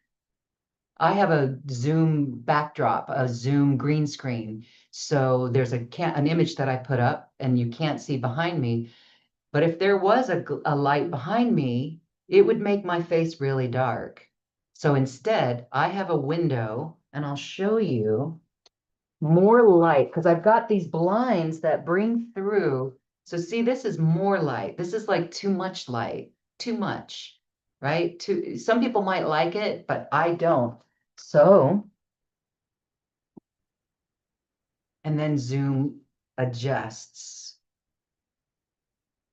I have a Zoom backdrop, a Zoom green screen. So there's an image that I put up and you can't see behind me. But if there was a light behind me, it would make my face really dark. So instead, I have a window, and I'll show you more light because I've got these blinds that bring through. So see, this is more light. This is like too much light, too much, right? Some people might like it, but I don't. So, and then Zoom adjusts.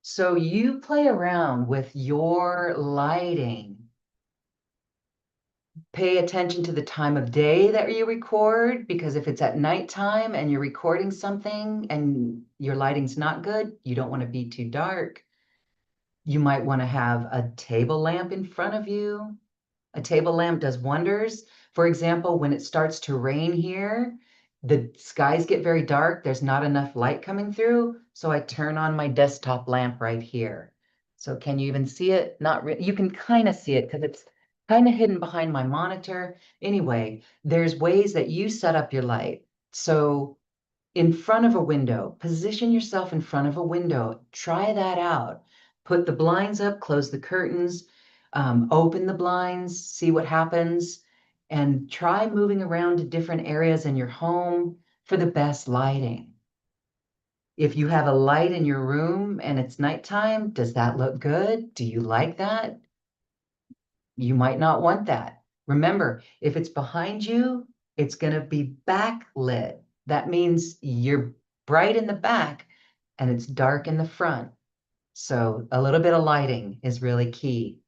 So you play around with your lighting. Pay attention to the time of day that you record, because if it's at nighttime and you're recording something and your lighting's not good, you don't want to be too dark. You might want to have a table lamp in front of you. A table lamp does wonders. For example, when it starts to rain here, the skies get very dark. There's not enough light coming through. So I turn on my desktop lamp right here. So can you even see it? Not really. You can kind of see it because it's kind of hidden behind my monitor. Anyway, there's ways that you set up your light. So in front of a window, position yourself in front of a window. Try that out. Put the blinds up, close the curtains, open the blinds, see what happens, and try moving around to different areas in your home for the best lighting. If you have a light in your room and it's nighttime, does that look good? Do you like that? You might not want that. Remember, if it's behind you, it's going to be backlit. That means you're bright in the back and it's dark in the front. So a little bit of lighting is really key.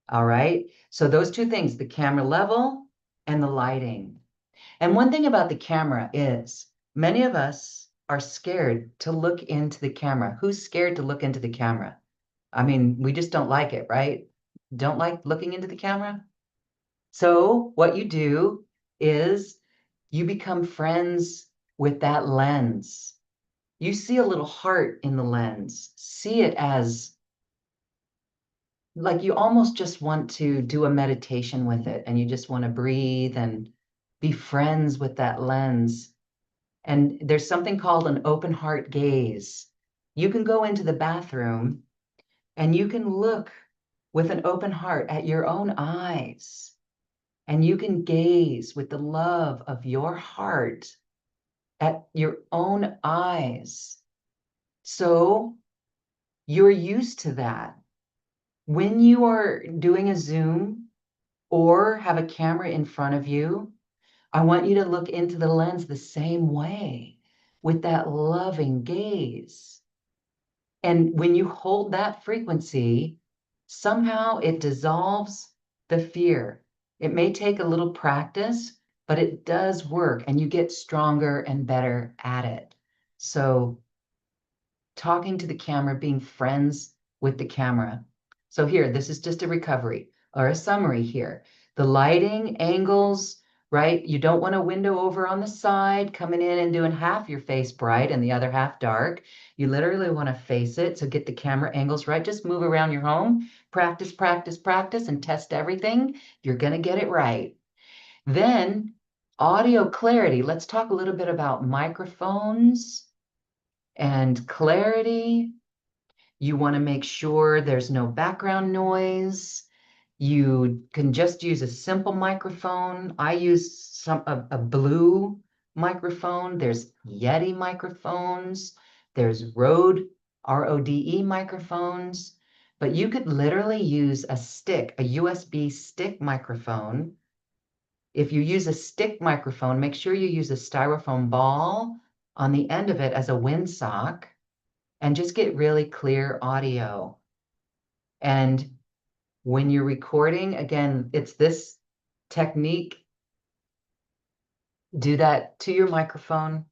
All right. So those two things, the camera level and the lighting. And one thing about the camera is many of us are scared to look into the camera. Who's scared to look into the camera? I mean, we just don't like it, right? Don't like looking into the camera? So what you do is you become friends with that lens. You see a little heart in the lens. See it as like you almost just want to do a meditation with it and you just want to breathe and be friends with that lens. And there's something called an open heart gaze. You can go into the bathroom and you can look with an open heart at your own eyes. And you can gaze with the love of your heart at your own eyes. So you're used to that. When you are doing a Zoom or have a camera in front of you, I want you to look into the lens the same way with that loving gaze. And when you hold that frequency, somehow it dissolves the fear. It may take a little practice, but it does work and you get stronger and better at it. So talking to the camera, being friends with the camera. So here, this is just a recovery or a summary here. The lighting, angles, right? You don't want a window over on the side coming in and doing half your face bright and the other half dark. You literally want to face it. So get the camera angles right. Just move around your home, practice, practice, practice, and test everything. You're going to get it right. Then audio clarity. Let's talk a little bit about microphones and clarity. You want to make sure there's no background noise. You can just use a simple microphone. I use a blue microphone. There's Yeti microphones. There's Rode, RODE microphones. But you could literally use a stick, a USB stick microphone. If you use a stick microphone, make sure you use a styrofoam ball on the end of it as a windsock and just get really clear audio. And when you're recording, again, it's this technique. Do that to your microphone.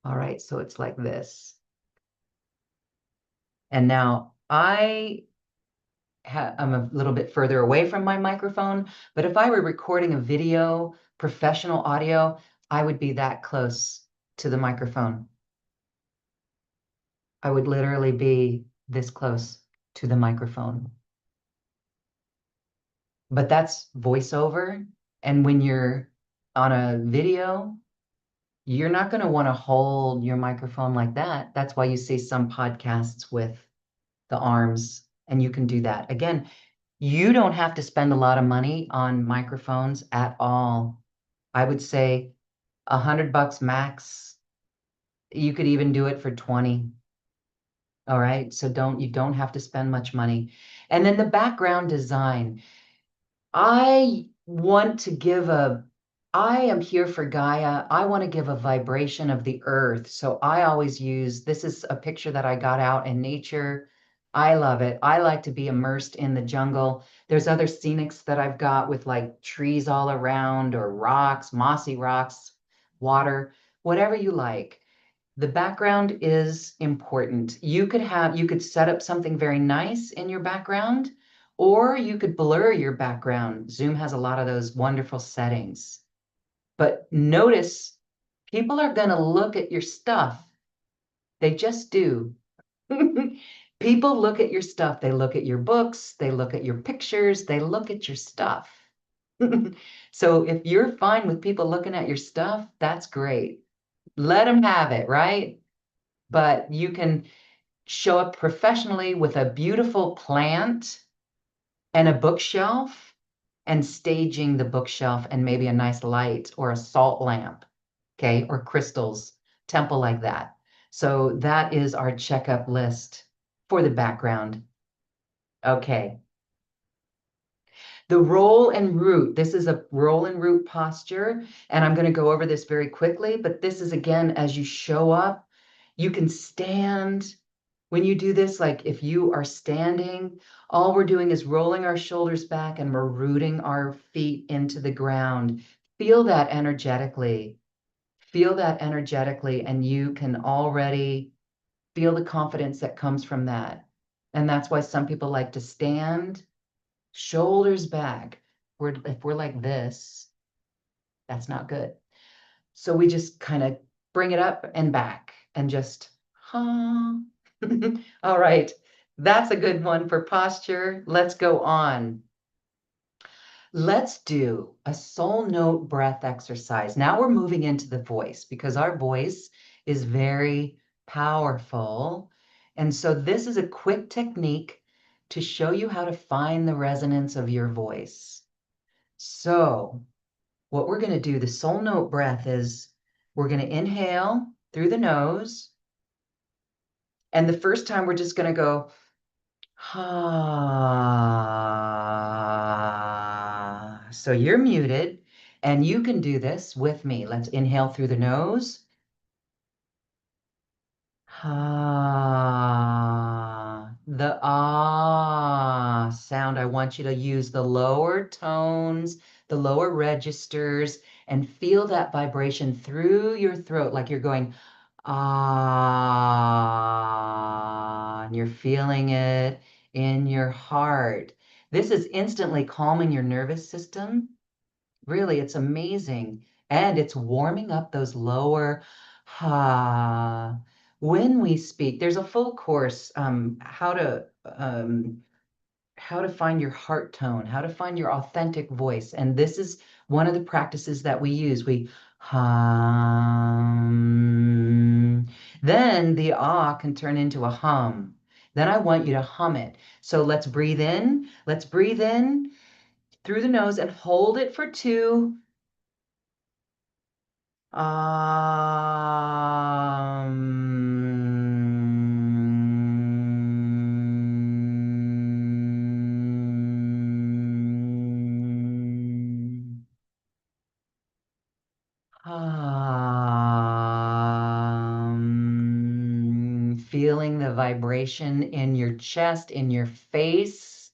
All right, so it's like this. And now I'm a little bit further away from my microphone, but if I were recording a video, professional audio, I would be that close to the microphone. I would literally be this close to the microphone. But that's voiceover. And when you're on a video, you're not going to want to hold your microphone like that. That's why you see some podcasts with the arms, and you can do that. Again, you don't have to spend a lot of money on microphones at all. I would say $100 max. You could even do it for 20. All right. So you don't have to spend much money. And then the background design. I want to give I am here for Gaia. I want to give a vibration of the earth. So I always use, this is a picture that I got out in nature. I love it. I like to be immersed in the jungle. There's other scenics that I've got with like trees all around or rocks, mossy rocks, water, whatever you like. The background is important. You could set up something very nice in your background, or you could blur your background. Zoom has a lot of those wonderful settings. But notice people are going to look at your stuff. They just do. People look at your stuff. They look at your books. They look at your pictures. They look at your stuff. So if you're fine with people looking at your stuff, that's great. Let them have it, right? But you can show up professionally with a beautiful plant and a bookshelf and staging the bookshelf and maybe a nice light or a salt lamp, okay, or crystals, temple like that. So that is our checkup list for the background. Okay. The roll and root. This is a roll and root posture, and I'm going to go over this very quickly, but this is again, as you show up, you can stand. When you do this, like if you are standing, all we're doing is rolling our shoulders back and we're rooting our feet into the ground. Feel that energetically. Feel that energetically, and you can already feel the confidence that comes from that. And that's why some people like to stand, shoulders back. If we're like this, that's not good. So we just kind of bring it up and back and just, huh. All right, that's a good one for posture. Let's go on. Let's do a soul note breath exercise. Now we're moving into the voice because our voice is very powerful. And so this is a quick technique to show you how to find the resonance of your voice. So what we're going to do, the soul note breath is we're going to inhale through the nose. And the first time we're just going to go, ah. So you're muted and you can do this with me. Let's inhale through the nose. Ah. The ah sound, I want you to use the lower tones, the lower registers, and feel that vibration through your throat like you're going ah, and you're feeling it in your heart. This is instantly calming your nervous system. Really, it's amazing. And it's warming up those lower ha. When we speak, there's a full course, how to find your heart tone, how to find your authentic voice. And this is one of the practices that we use. We hum. Then the ah can turn into a hum. Then I want you to hum it. So let's breathe in. Let's breathe in through the nose and hold it for 2. Feeling the vibration in your chest, in your face.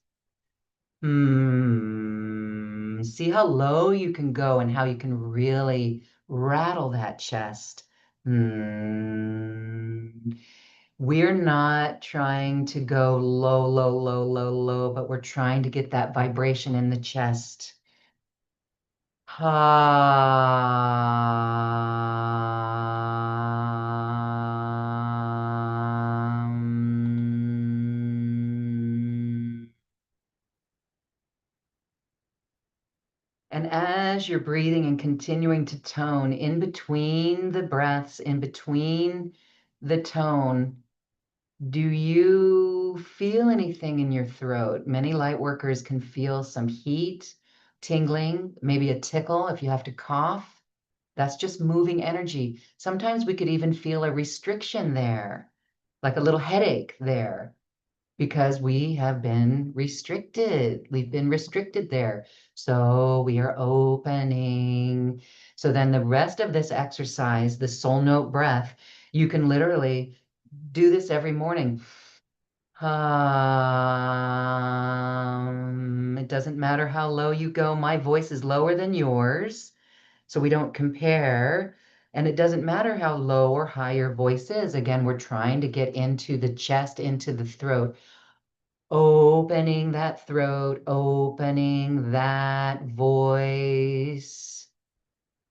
See how low you can go and how you can really rattle that chest. We're not trying to go low, low, low, low, low, but we're trying to get that vibration in the chest. And as you're breathing and continuing to tone in between the breaths, in between the tone, do you feel anything in your throat? Many light workers can feel some heat, tingling, maybe a tickle if you have to cough. That's just moving energy. Sometimes we could even feel a restriction there, like a little headache there, because we have been restricted. We've been restricted there. So we are opening. So then the rest of this exercise, the soul note breath, you can literally do this every morning. It doesn't matter how low you go. My voice is lower than yours, so we don't compare. And it doesn't matter how low or high your voice is. Again, we're trying to get into the chest, into the throat. Opening that throat, opening that voice.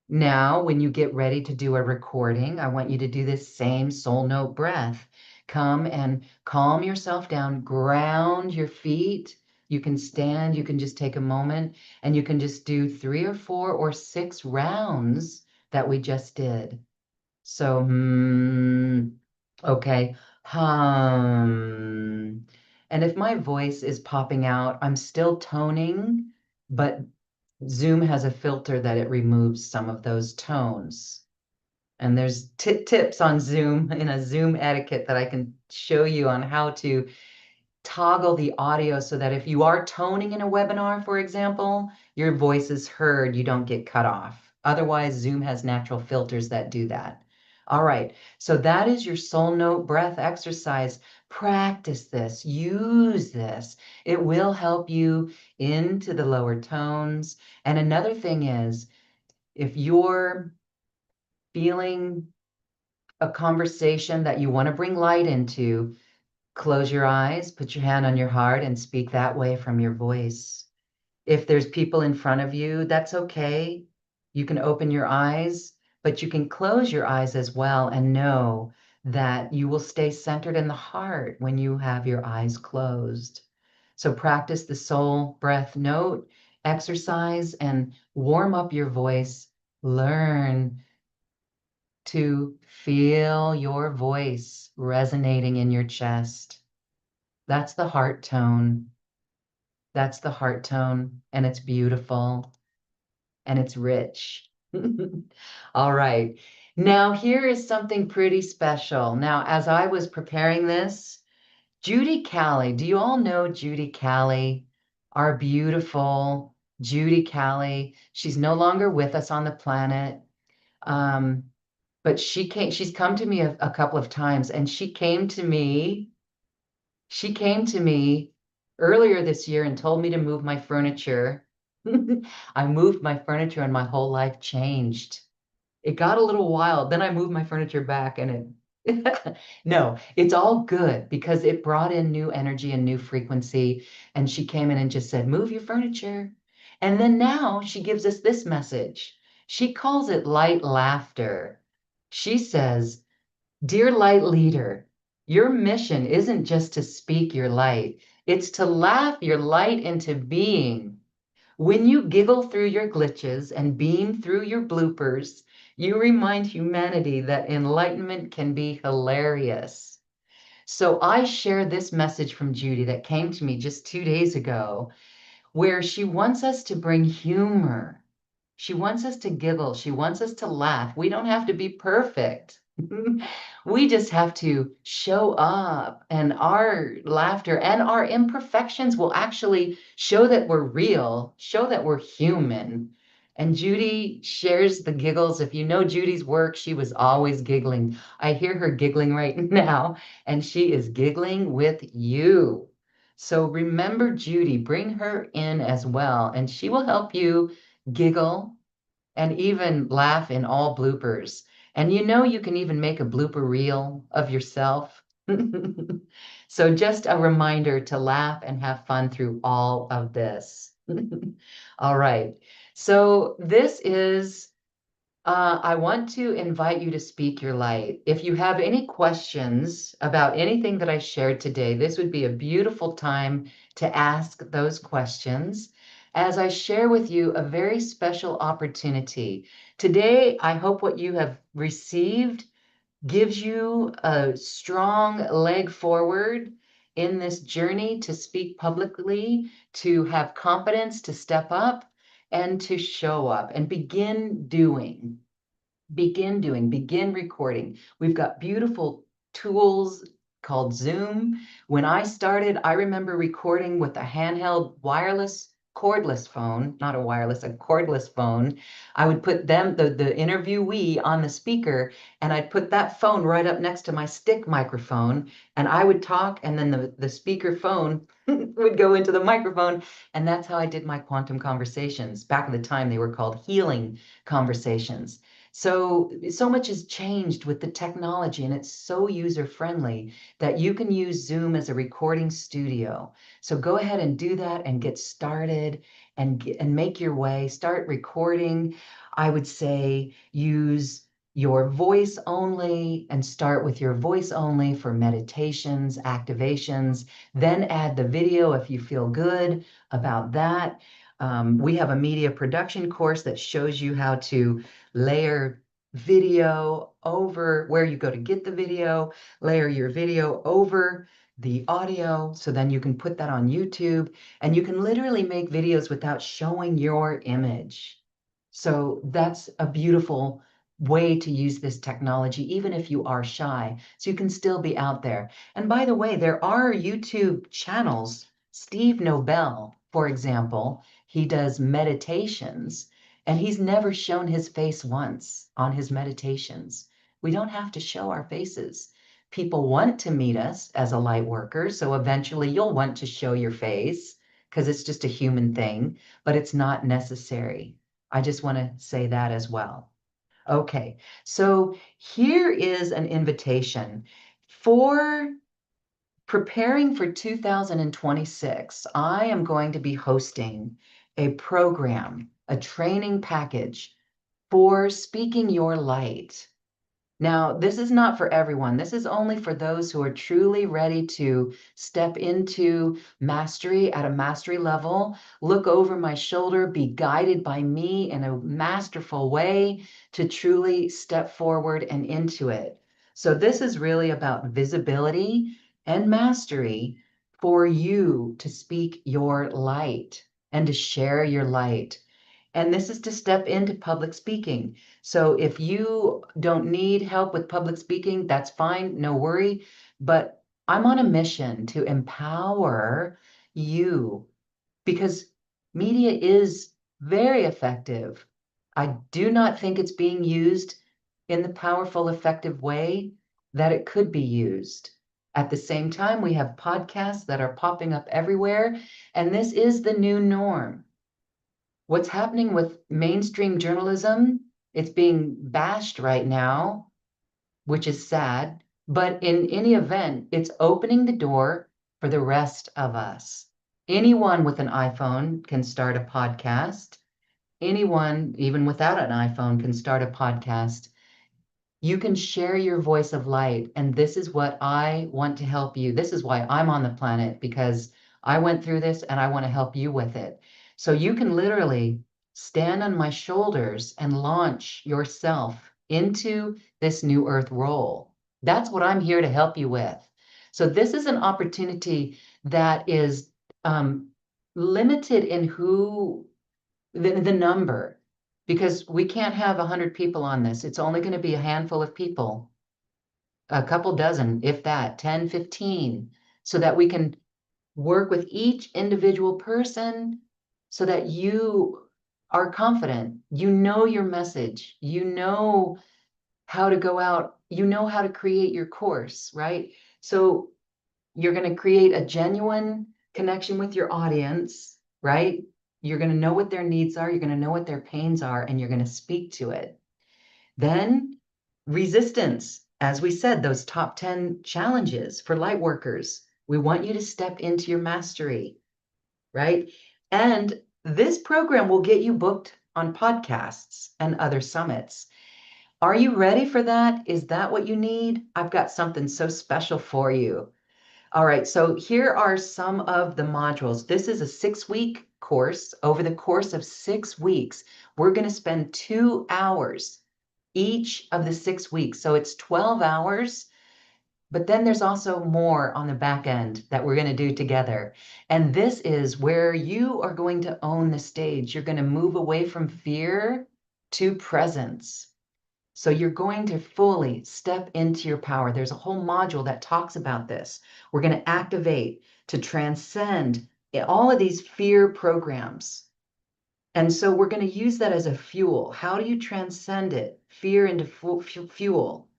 Now, when you get ready to do a recording, I want you to do this same soul note breath. Come and calm yourself down, ground your feet. You can stand, you can just take a moment, and you can just do 3 or 4 or 6 rounds that we just did. So, okay, hum. And if my voice is popping out, I'm still toning, but Zoom has a filter that it removes some of those tones. And there's tips on Zoom in a Zoom etiquette that I can show you on how to toggle the audio so that if you are toning in a webinar, for example, your voice is heard, you don't get cut off. Otherwise, Zoom has natural filters that do that. All right, so that is your soul note breath exercise. Practice this, use this. It will help you into the lower tones. And another thing is, if you're feeling a conversation that you want to bring light into, close your eyes, put your hand on your heart, and speak that way from your voice. If there's people in front of you, that's okay. You can open your eyes, but you can close your eyes as well and know that you will stay centered in the heart when you have your eyes closed. So practice the soul breath note exercise and warm up your voice. Learn to feel your voice resonating in your chest. That's the heart tone. That's the heart tone, and it's beautiful and it's rich. All right. Now, here is something pretty special. Now, as I was preparing this, Judy Callie, do you all know Judy Callie? Our beautiful Judy Callie. She's no longer with us on the planet. Um, but she's come to me a couple of times, and she came to me earlier this year and told me to move my furniture. I moved my furniture and my whole life changed. It got a little wild. Then I moved my furniture back and it, no, it's all good because it brought in new energy and new frequency. And she came in and just said, move your furniture. And then now she gives us this message. She calls it light laughter. She says, Dear light leader, your mission isn't just to speak your light, it's to laugh your light into being. When you giggle through your glitches and beam through your bloopers, you remind humanity that enlightenment can be hilarious. So I share this message from Judy that came to me just 2 days ago, where she wants us to bring humor. She wants us to giggle. She wants us to laugh. We don't have to be perfect. We just have to show up, and our laughter and our imperfections will actually show that we're real, show that we're human. And Judy shares the giggles. If you know Judy's work, she was always giggling. I hear her giggling right now, and she is giggling with you. So remember Judy, bring her in as well, and she will help you giggle and even laugh in all bloopers. And you know, you can even make a blooper reel of yourself. So just a reminder to laugh and have fun through all of this. All right. So this is, I want to invite you to speak your light. If you have any questions about anything that I shared today, this would be a beautiful time to ask those questions as I share with you a very special opportunity. Today, I hope what you have received gives you a strong leg forward in this journey to speak publicly, to have confidence, to step up, and to show up and begin recording. We've got beautiful tools called Zoom. When I started, I remember recording with a handheld wireless cordless phone, not a wireless, a cordless phone. I would put the interviewee on the speaker, and I'd put that phone right up next to my stick microphone, and I would talk, and then the speaker phone would go into the microphone. And that's how I did my quantum conversations. Back at the time, they were called healing conversations. So much has changed with the technology, and it's so user-friendly that you can use Zoom as a recording studio. So go ahead and do that and get started and make your way. Start recording. I would say use your voice only and start with your voice only for meditations, activations, then add the video if you feel good about that. We have a media production course that shows you how to layer video over where you go to get the video, layer your video over the audio, so then you can put that on YouTube, and you can literally make videos without showing your image. So that's a beautiful way to use this technology, even if you are shy, so you can still be out there. And by the way, there are YouTube channels. Steve Nobel, for example, he does meditations, and he's never shown his face once on his meditations. We don't have to show our faces. People want to meet us as a light worker, so eventually you'll want to show your face because it's just a human thing, but it's not necessary. I just want to say that as well. Okay, so here is an invitation for preparing for 2026. I am going to be hosting a program, a training package for speaking your light. Now, this is not for everyone. This is only for those who are truly ready to step into mastery at a mastery level, look over my shoulder, be guided by me in a masterful way to truly step forward and into it. So this is really about visibility and mastery for you to speak your light and to share your light. And this is to step into public speaking. So if you don't need help with public speaking, that's fine, no worry. But I'm on a mission to empower you because media is very effective. I do not think it's being used in the powerful, effective way that it could be used. At the same time, we have podcasts that are popping up everywhere, and this is the new norm. What's happening with mainstream journalism, it's being bashed right now, which is sad. But in any event, it's opening the door for the rest of us. Anyone with an iPhone can start a podcast. Anyone, even without an iPhone, can start a podcast. You can share your voice of light. And this is what I want to help you. This is why I'm on the planet, because I went through this and I want to help you with it. So you can literally stand on my shoulders and launch yourself into this new earth role. That's what I'm here to help you with. So this is an opportunity that is limited in who the number, because we can't have 100 people on this. It's only going to be a handful of people, a couple dozen, if that, 10, 15, so that we can work with each individual person so that you are confident. You know your message. You know how to go out. You know how to create your course, right? So you're going to create a genuine connection with your audience, right? You're going to know what their needs are, you're going to know what their pains are, and you're going to speak to it. Then resistance, as we said, those top 10 challenges for light workers. We want you to step into your mastery, right? And this program will get you booked on podcasts and other summits. Are you ready for that? Is that what you need? I've got something so special for you. All right, so here are some of the modules. This is a 6-week course. Over the course of 6 weeks, we're going to spend 2 hours each of the 6 weeks. So it's 12 hours, but then there's also more on the back end that we're going to do together. And this is where you are going to own the stage. You're going to move away from fear to presence. So you're going to fully step into your power. There's a whole module that talks about this. We're going to activate to transcend all of these fear programs. And so we're going to use that as a fuel. How do you transcend it? Fear into fuel.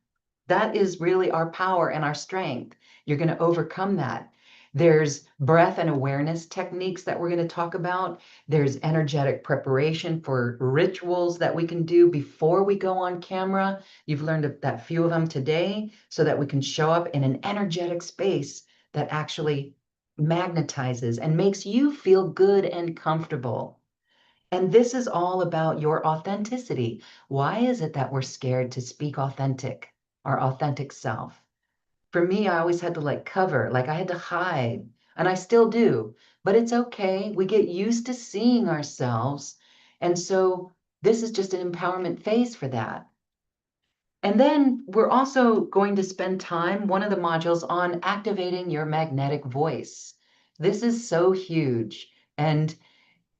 That is really our power and our strength. You're going to overcome that. There's breath and awareness techniques that we're going to talk about. There's energetic preparation for rituals that we can do before we go on camera. You've learned that few of them today so that we can show up in an energetic space that actually magnetizes and makes you feel good and comfortable. And this is all about your authenticity. Why is it that we're scared to speak authentic, our authentic self? For me, I always had to cover, I had to hide, and I still do, but it's okay. We get used to seeing ourselves. And so this is just an empowerment phase for that. And then we're also going to spend time, one of the modules, on activating your magnetic voice. This is so huge. And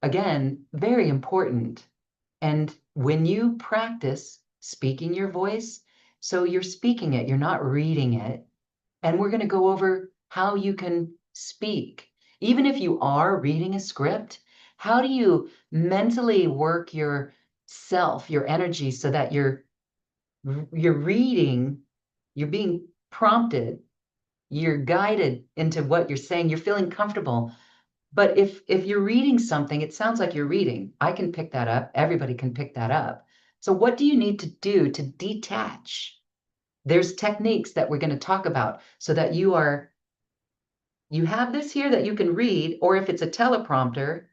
again, very important. And when you practice speaking your voice. So you're speaking it, you're not reading it. And we're going to go over how you can speak. Even if you are reading a script, how do you mentally work your self, your energy, so that you're reading, you're being prompted, you're guided into what you're saying, you're feeling comfortable. But if you're reading something, it sounds like you're reading. I can pick that up. Everybody can pick that up. So what do you need to do to detach? There's techniques that we're going to talk about so that you have this here that you can read, or if it's a teleprompter,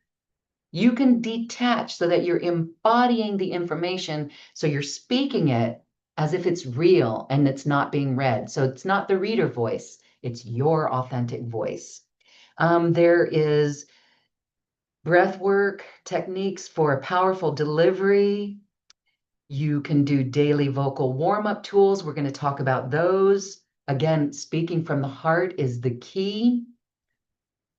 you can detach so that you're embodying the information. So you're speaking it as if it's real and it's not being read. So it's not the reader voice, it's your authentic voice. There is breath work techniques for a powerful delivery. You can do daily vocal warm-up tools. We're going to talk about those. Again, speaking from the heart is the key.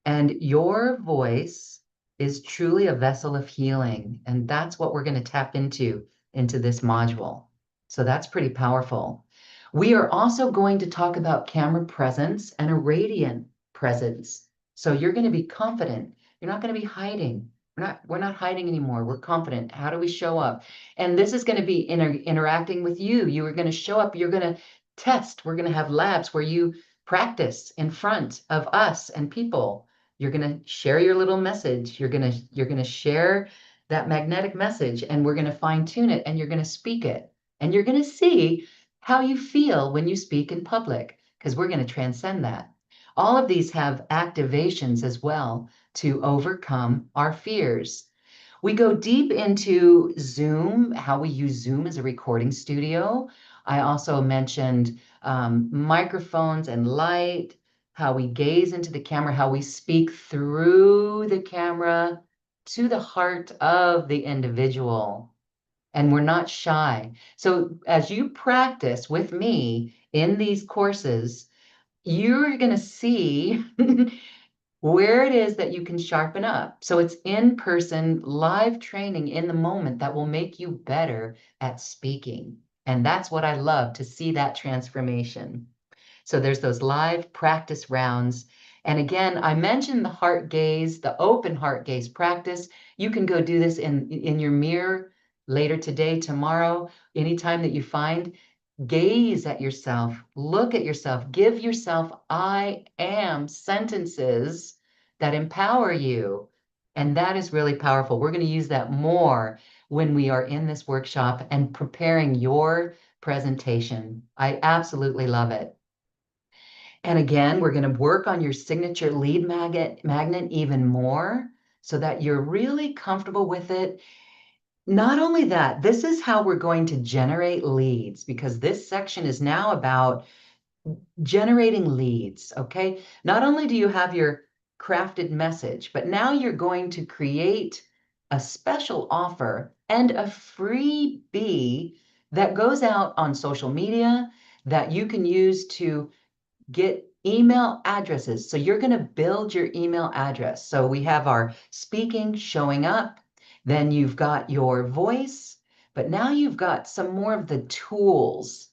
And your voice is truly a vessel of healing. And that's what we're going to tap into this module. So that's pretty powerful. We are also going to talk about camera presence and a radiant presence. So you're going to be confident. You're not going to be hiding. We're not hiding anymore. We're confident. How do we show up? And this is going to be interacting with you. You are going to show up. You're going to test. We're going to have labs where you practice in front of us and people. You're going to share your little message. You're going to share that magnetic message, and we're going to fine tune it, and you're going to speak it. And you're going to see how you feel when you speak in public, because we're going to transcend that. All of these have activations as well to overcome our fears. We go deep into Zoom, how we use Zoom as a recording studio. I also mentioned microphones and light, how we gaze into the camera, how we speak through the camera to the heart of the individual. And we're not shy. So as you practice with me in these courses, you're going to see where it is that you can sharpen up. So it's in-person live training in the moment that will make you better at speaking. And that's what I love, to see that transformation. So there's those live practice rounds. And again, I mentioned the heart gaze, the open heart gaze practice. You can go do this in your mirror later today, tomorrow, anytime that you find. Gaze at yourself, look at yourself, give yourself I am sentences that empower you. And that is really powerful. We're going to use that more when we are in this workshop and preparing your presentation. I absolutely love it. And again, we're going to work on your signature lead magnet even more so that you're really comfortable with it. Not only that, this is how we're going to generate leads, because this section is now about generating leads, okay? Not only do you have your crafted message, but now you're going to create a special offer and a freebie that goes out on social media that you can use to get email addresses. So you're going to build your email address. So we have our speaking showing up, then you've got your voice, but now you've got some more of the tools,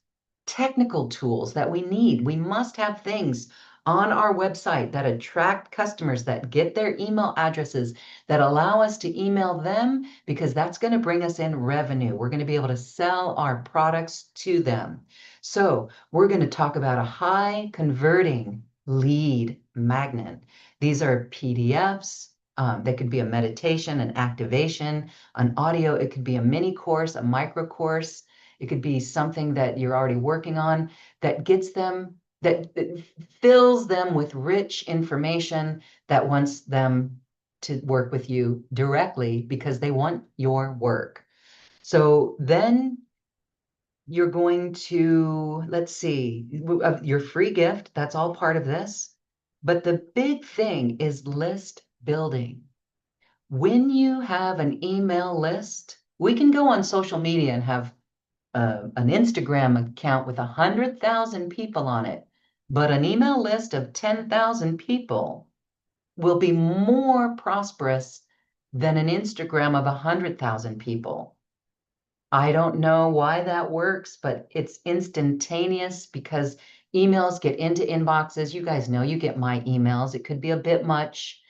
technical tools that we need. We must have things on our website that attract customers, that get their email addresses, that allow us to email them, because that's going to bring us in revenue. We're going to be able to sell our products to them. So we're going to talk about a high converting lead magnet. These are PDFs. They could be a meditation, an activation, an audio. It could be a mini course, a micro course. It could be something that you're already working on that gets them, that fills them with rich information that wants them to work with you directly because they want your work. So then you're going to, let's see, your free gift, that's all part of this. But the big thing is list building. When you have an email list, we can go on social media and have an Instagram account with 100,000 people on it, but an email list of 10,000 people will be more prosperous than an Instagram of 100,000 people. I don't know why that works, but it's instantaneous because emails get into inboxes. You guys know you get my emails. It could be a bit much,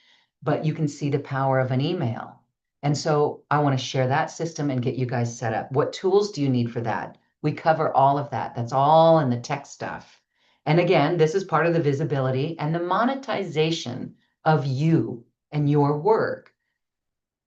but you can see the power of an email. And so I want to share that system and get you guys set up. What tools do you need for that? We cover all of that. That's all in the tech stuff. And again, this is part of the visibility and the monetization of you and your work.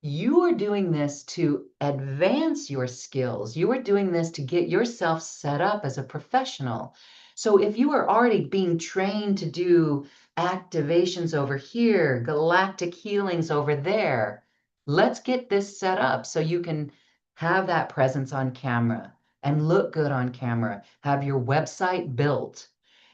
You are doing this to advance your skills. You are doing this to get yourself set up as a professional. So if you are already being trained to do activations over here, galactic healings over there, let's get this set up so you can have that presence on camera and look good on camera. Have your website built,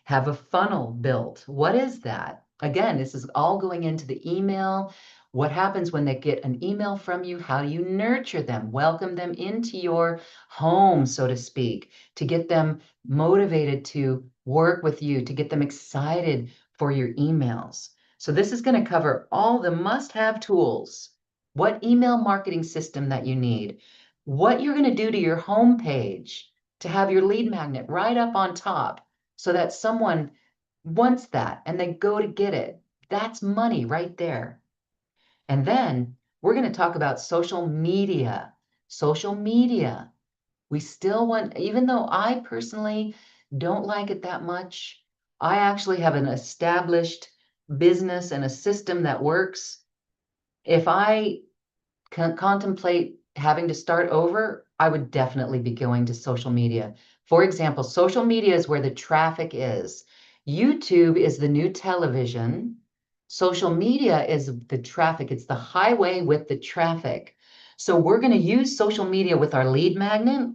have a funnel built. What is that? Again, this is all going into the email. What happens when they get an email from you? How do you nurture them? Welcome them into your home, so to speak, to get them motivated to work with you, to get them excited for your emails. So this is going to cover all the must-have tools, what email marketing system that you need, what you're going to do to your home page to have your lead magnet right up on top so that someone wants that and they go to get it. That's money right there. And then we're going to talk about social media. Social media. We still want, even though I personally don't like it that much, I actually have an established business and a system that works. If I contemplate having to start over, I would definitely be going to social media. For example, social media is where the traffic is. YouTube is the new television. Social media is the traffic. It's the highway with the traffic. So we're going to use social media with our lead magnet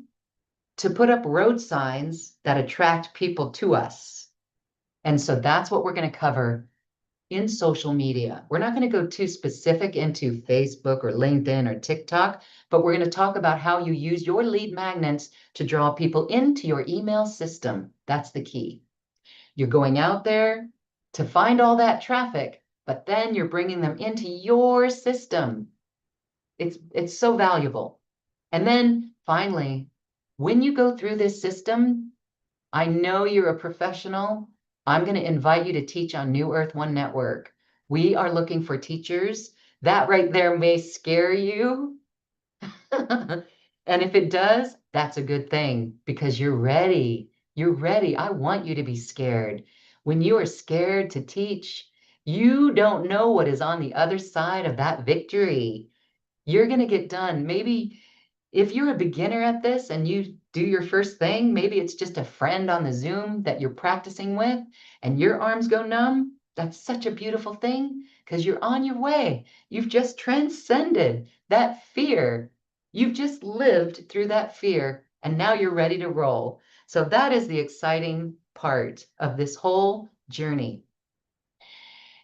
to put up road signs that attract people to us. And so that's what we're going to cover in social media. We're not going to go too specific into Facebook or LinkedIn or TikTok, but we're going to talk about how you use your lead magnets to draw people into your email system. That's the key. You're going out there to find all that traffic, but then you're bringing them into your system. It's so valuable. And then finally, when you go through this system, I know you're a professional. I'm going to invite you to teach on New Earth One Network. We are looking for teachers. That right there may scare you. And if it does, that's a good thing because you're ready. You're ready. I want you to be scared. When you are scared to teach, you don't know what is on the other side of that victory. You're going to get done. Maybe if you're a beginner at this and you do your first thing, maybe it's just a friend on the Zoom that you're practicing with and your arms go numb. That's such a beautiful thing because you're on your way. You've just transcended that fear. You've just lived through that fear and now you're ready to roll. So that is the exciting part of this whole journey.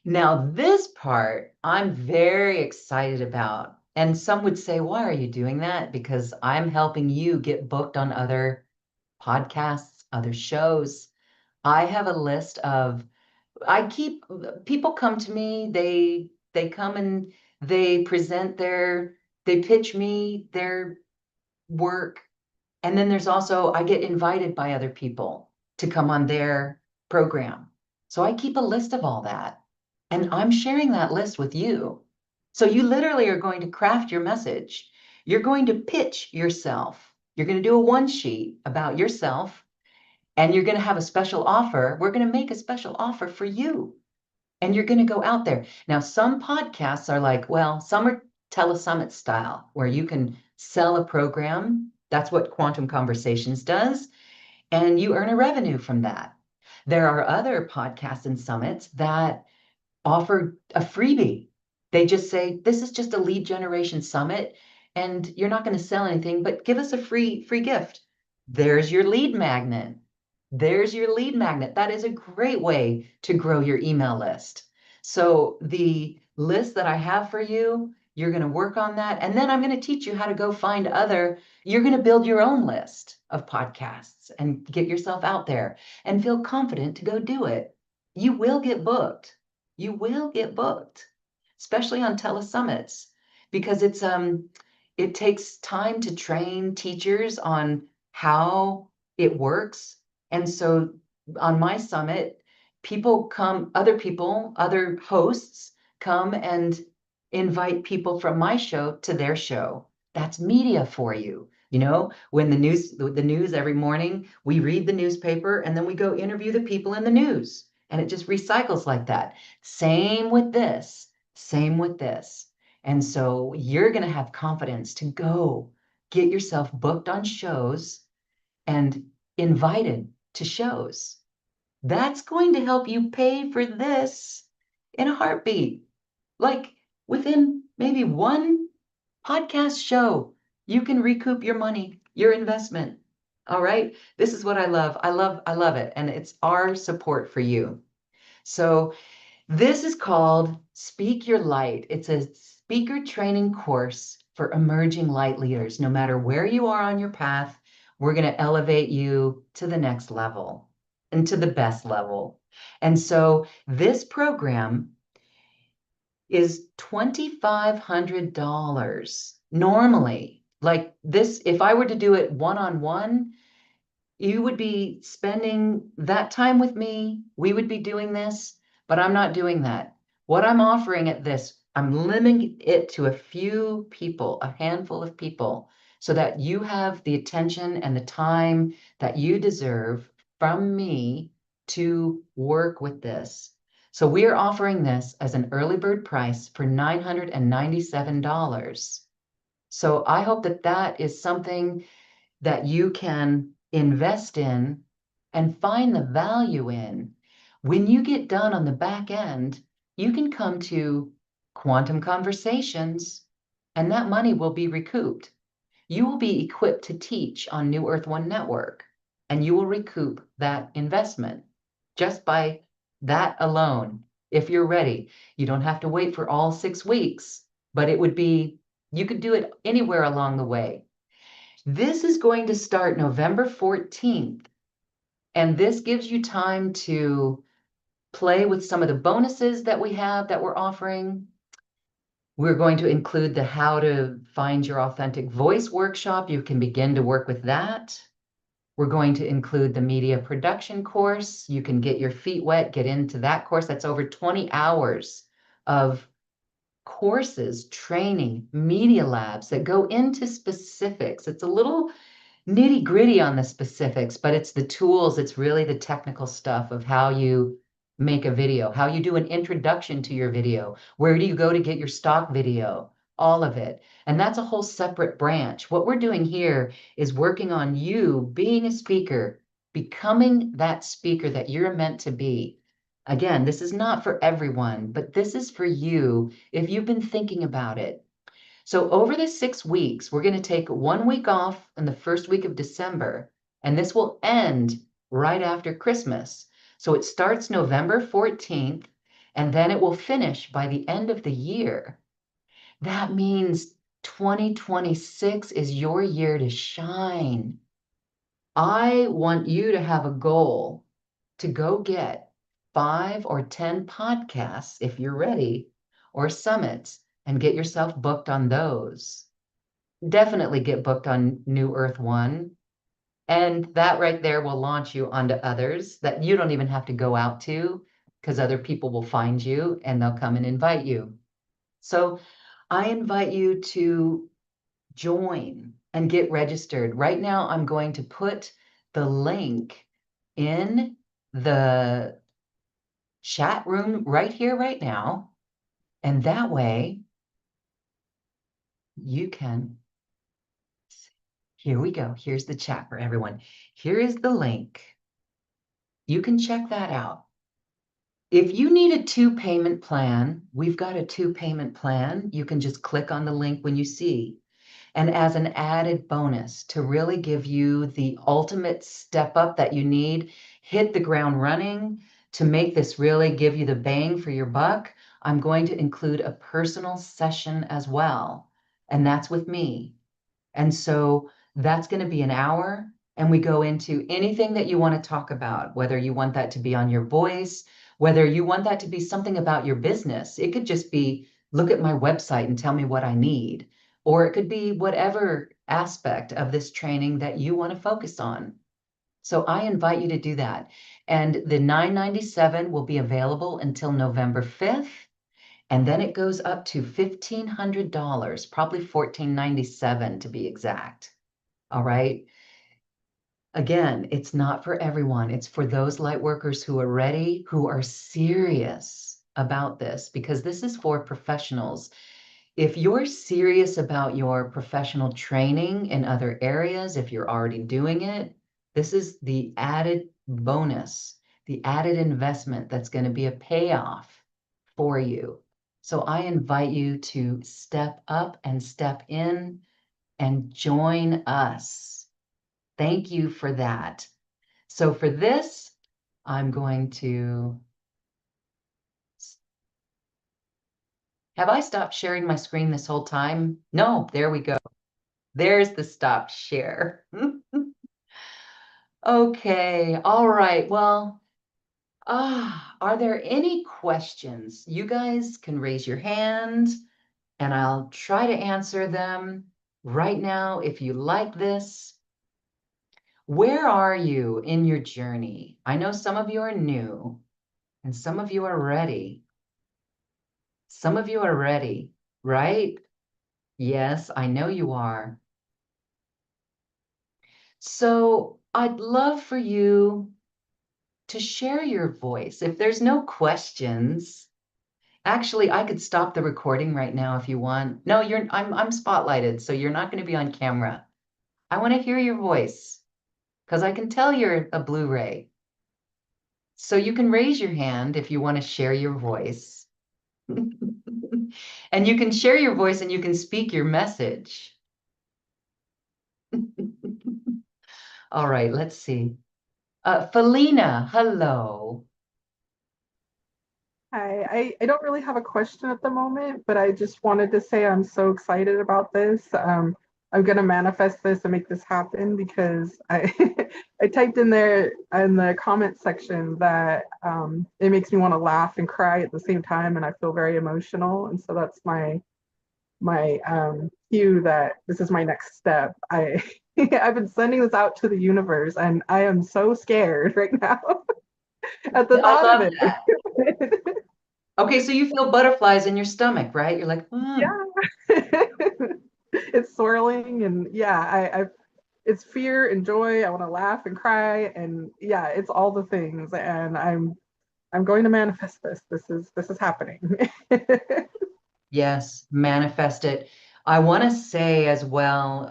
Now, this part I'm very excited about. And some would say, why are you doing that? Because I'm helping you get booked on other podcasts, other shows. I have a list of, I keep, people come to me, they come and they present they pitch me their work. And then there's also, I get invited by other people to come on their program. So I keep a list of all that. And I'm sharing that list with you. So you literally are going to craft your message. You're going to pitch yourself. You're going to do a one sheet about yourself and you're going to have a special offer. We're going to make a special offer for you. And you're going to go out there. Now, some podcasts are like, well, some are telesummit style where you can sell a program. That's what Quantum Conversations does. And you earn a revenue from that. There are other podcasts and summits that offer a freebie. They just say, this is just a lead generation summit and you're not going to sell anything, but give us a free gift. There's your lead magnet. There's your lead magnet. That is a great way to grow your email list. So the list that I have for you, you're going to work on that. And then I'm going to teach you how to go find you're going to build your own list of podcasts and get yourself out there and feel confident to go do it. You will get booked. You will get booked, especially on telesummits, because It takes time to train teachers on how it works. And so on my summit, other hosts come and invite people from my show to their show. That's media for you. When the news every morning, we read the newspaper and then we go interview the people in the news. And it just recycles like that. Same with this. Same with this. And so you're going to have confidence to go get yourself booked on shows and invited to shows. That's going to help you pay for this in a heartbeat. Like within maybe one podcast show, you can recoup your money, your investment. All right. This is what I love. I love it. And it's our support for you. So this is called Speak Your Light. It's a speaker training course for emerging light leaders. No matter where you are on your path, we're going to elevate you to the next level and to the best level. And so this program is $2,500 normally. Like this, if I were to do it one-on-one, you would be spending that time with me. We would be doing this, but I'm not doing that. What I'm offering at this, I'm limiting it to a few people, a handful of people, so that you have the attention and the time that you deserve from me to work with this. So we are offering this as an early bird price for $997. So I hope that that is something that you can invest in and find the value in. When you get done on the back end, you can come to Quantum Conversations, and that money will be recouped. You will be equipped to teach on New Earth One Network, and you will recoup that investment just by that alone. If you're ready, you don't have to wait for all 6 weeks, but you could do it anywhere along the way. This is going to start November 14th, and this gives you time to play with some of the bonuses that we're offering. We're going to include the How to Find Your Authentic Voice workshop. You can begin to work with that. We're going to include the media production course. You can get your feet wet, get into that course. That's over 20 hours of courses, training, media labs that go into specifics. It's a little nitty gritty on the specifics, but it's the tools. It's really the technical stuff of how you make a video, how you do an introduction to your video. Where do you go to get your stock video? All of it. And that's a whole separate branch. What we're doing here is working on you being a speaker, becoming that speaker that you're meant to be. Again, this is not for everyone, but this is for you if you've been thinking about it. So over the 6 weeks, we're going to take 1 week off in the first week of December, and this will end right after Christmas. So it starts November 14th, and then it will finish by the end of the year. That means 2026 is your year to shine. I want you to have a goal to go get 5 or 10 podcasts, if you're ready, or summits, and get yourself booked on those. Definitely get booked on New Earth One. And that right there will launch you onto others that you don't even have to go out to, because other people will find you and they'll come and invite you. So I invite you to join and get registered. Right now, I'm going to put the link in the chat room right here, right now. And that way you can, here we go. Here's the chat for everyone. Here is the link. You can check that out. If you need a 2-payment plan, we've got a 2-payment plan. You can just click on the link when you see. And as an added bonus to really give you the ultimate step up that you need, hit the ground running to make this really give you the bang for your buck, I'm going to include a personal session as well. And that's with me. And so that's going to be an hour. And we go into anything that you want to talk about, whether you want that to be on your voice, whether you want that to be something about your business. It could just be, look at my website and tell me what I need. or it could be whatever aspect of this training that you want to focus on. So I invite you to do that. And the $997 will be available until November 5th. And then it goes up to $1,500, probably $1,497 to be exact. All right. Again, it's not for everyone. It's for those light workers who are ready, who are serious about this, because this is for professionals. If you're serious about your professional training in other areas, if you're already doing it, this is the added bonus, the added investment that's going to be a payoff for you. So I invite you to step up and step in and join us. Thank you for that. So for this, I'm going to, have I stopped sharing my screen this whole time? No, there we go. There's the stop share. Okay, all right. Well, are there any questions? You guys can raise your hand and I'll try to answer them right now if you like this. Where are you in your journey? I know some of you are new and some of you are ready. Some of you are ready, right? Yes, I know you are. So I'd love for you to share your voice. If there's no questions, actually, I could stop the recording right now if you want. No, I'm spotlighted, so you're not going to be on camera. I want to hear your voice because I can tell you're a Blu-ray. So you can raise your hand if you want to share your voice. And you can share your voice and you can speak your message. All right, let's see. Felina, hello. Hi, I don't really have a question at the moment, but I just wanted to say I'm so excited about this. I'm gonna manifest this and make this happen because I I typed in there in the comment section that it makes me want to laugh and cry at the same time, and I feel very emotional, and so that's my cue that this is my next step. I've been sending this out to the universe, and I am so scared right now at the I thought of love it. that. Okay, so you feel butterflies in your stomach, right? You're like, Yeah. It's swirling and yeah, I it's fear and joy. I want to laugh and cry and yeah, it's all the things and I'm going to manifest this. This is happening. Yes, manifest it. I want to say as well,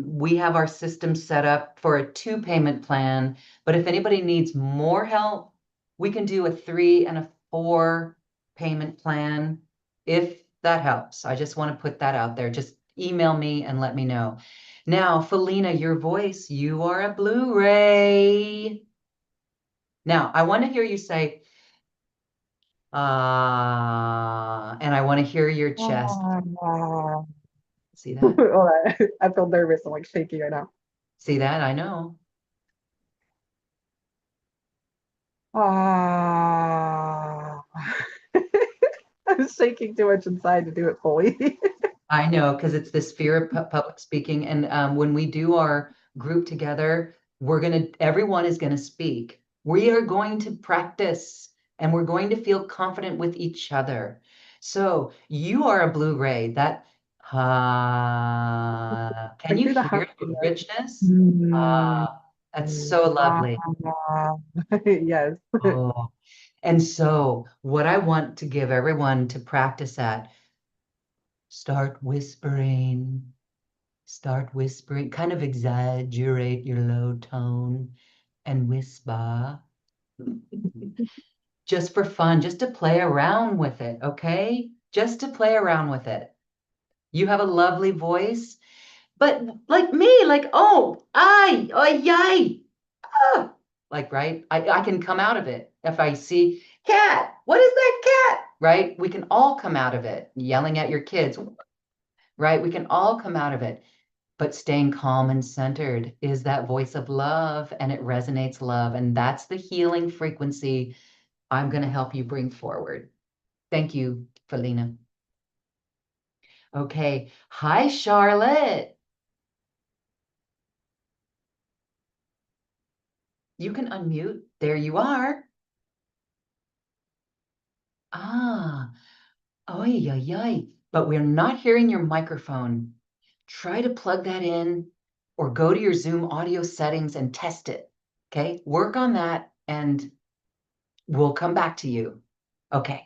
we have our system set up for a two payment plan, but if anybody needs more help, we can do a 3 and a 4 payment plan if that helps. I just want to put that out there. Just email me and let me know. Now, Felina, your voice, you are a Blu-ray. Now, I want to hear you say, and I want to hear your chest. Ah. See that? I feel nervous. I'm like shaking right now. See that? I know. Ah. I'm shaking too much inside to do it fully. I know because it's this fear of public speaking. And when we do our group together, everyone is going to speak. We are going to practice and we're going to feel confident with each other. So you are a Blu-ray. I Can can you do the hear humming. the richness? Mm, That's so ah, lovely. yes. Oh. And so what I want to give everyone to practice at, start whispering. Start whispering, kind of exaggerate your low tone and whisper just for fun, just to play around with it, okay? Just to play around with it. You have a lovely voice, but like me, like, oh, yay, ah, like, right? I can come out of it. If I see, cat, what is that cat? Right? We can all come out of it, yelling at your kids, right? We can all come out of it. But staying calm and centered is that voice of love and it resonates love. And that's the healing frequency I'm going to help you bring forward. Thank you, Felina. Okay. Hi, Charlotte. You can unmute. There you are. Ah, oy, oy, oy. But we're not hearing your microphone. Try to plug that in or go to your Zoom audio settings and test it. Okay. Work on that and we'll come back to you. Okay.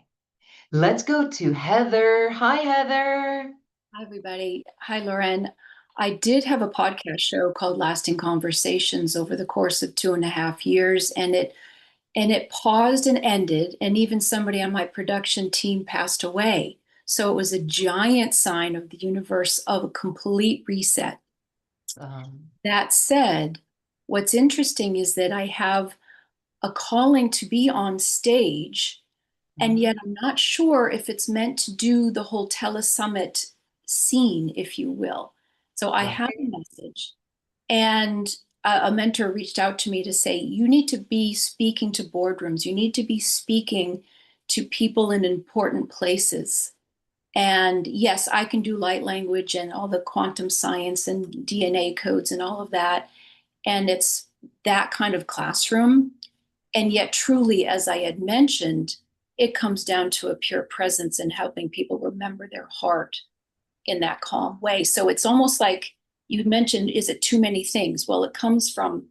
Let's go to Heather. Hi, Heather. Hi, everybody. Hi, Lauren. I did have a podcast show called Lasting Conversations over the course of 2.5 years, and it paused and ended, and even somebody on my production team passed away. So it was a giant sign of the universe of a complete reset. That said, what's interesting is that I have a calling to be on stage, and yet I'm not sure if it's meant to do the whole telesummit scene, if you will. So I have a message, and a mentor reached out to me to say, you need to be speaking to boardrooms, you need to be speaking to people in important places. And yes, I can do light language and all the quantum science and DNA codes and all of that. And it's that kind of classroom. And yet, truly, as I had mentioned, it comes down to a pure presence and helping people remember their heart in that calm way. So it's almost like you mentioned, is it too many things? Well, it comes from,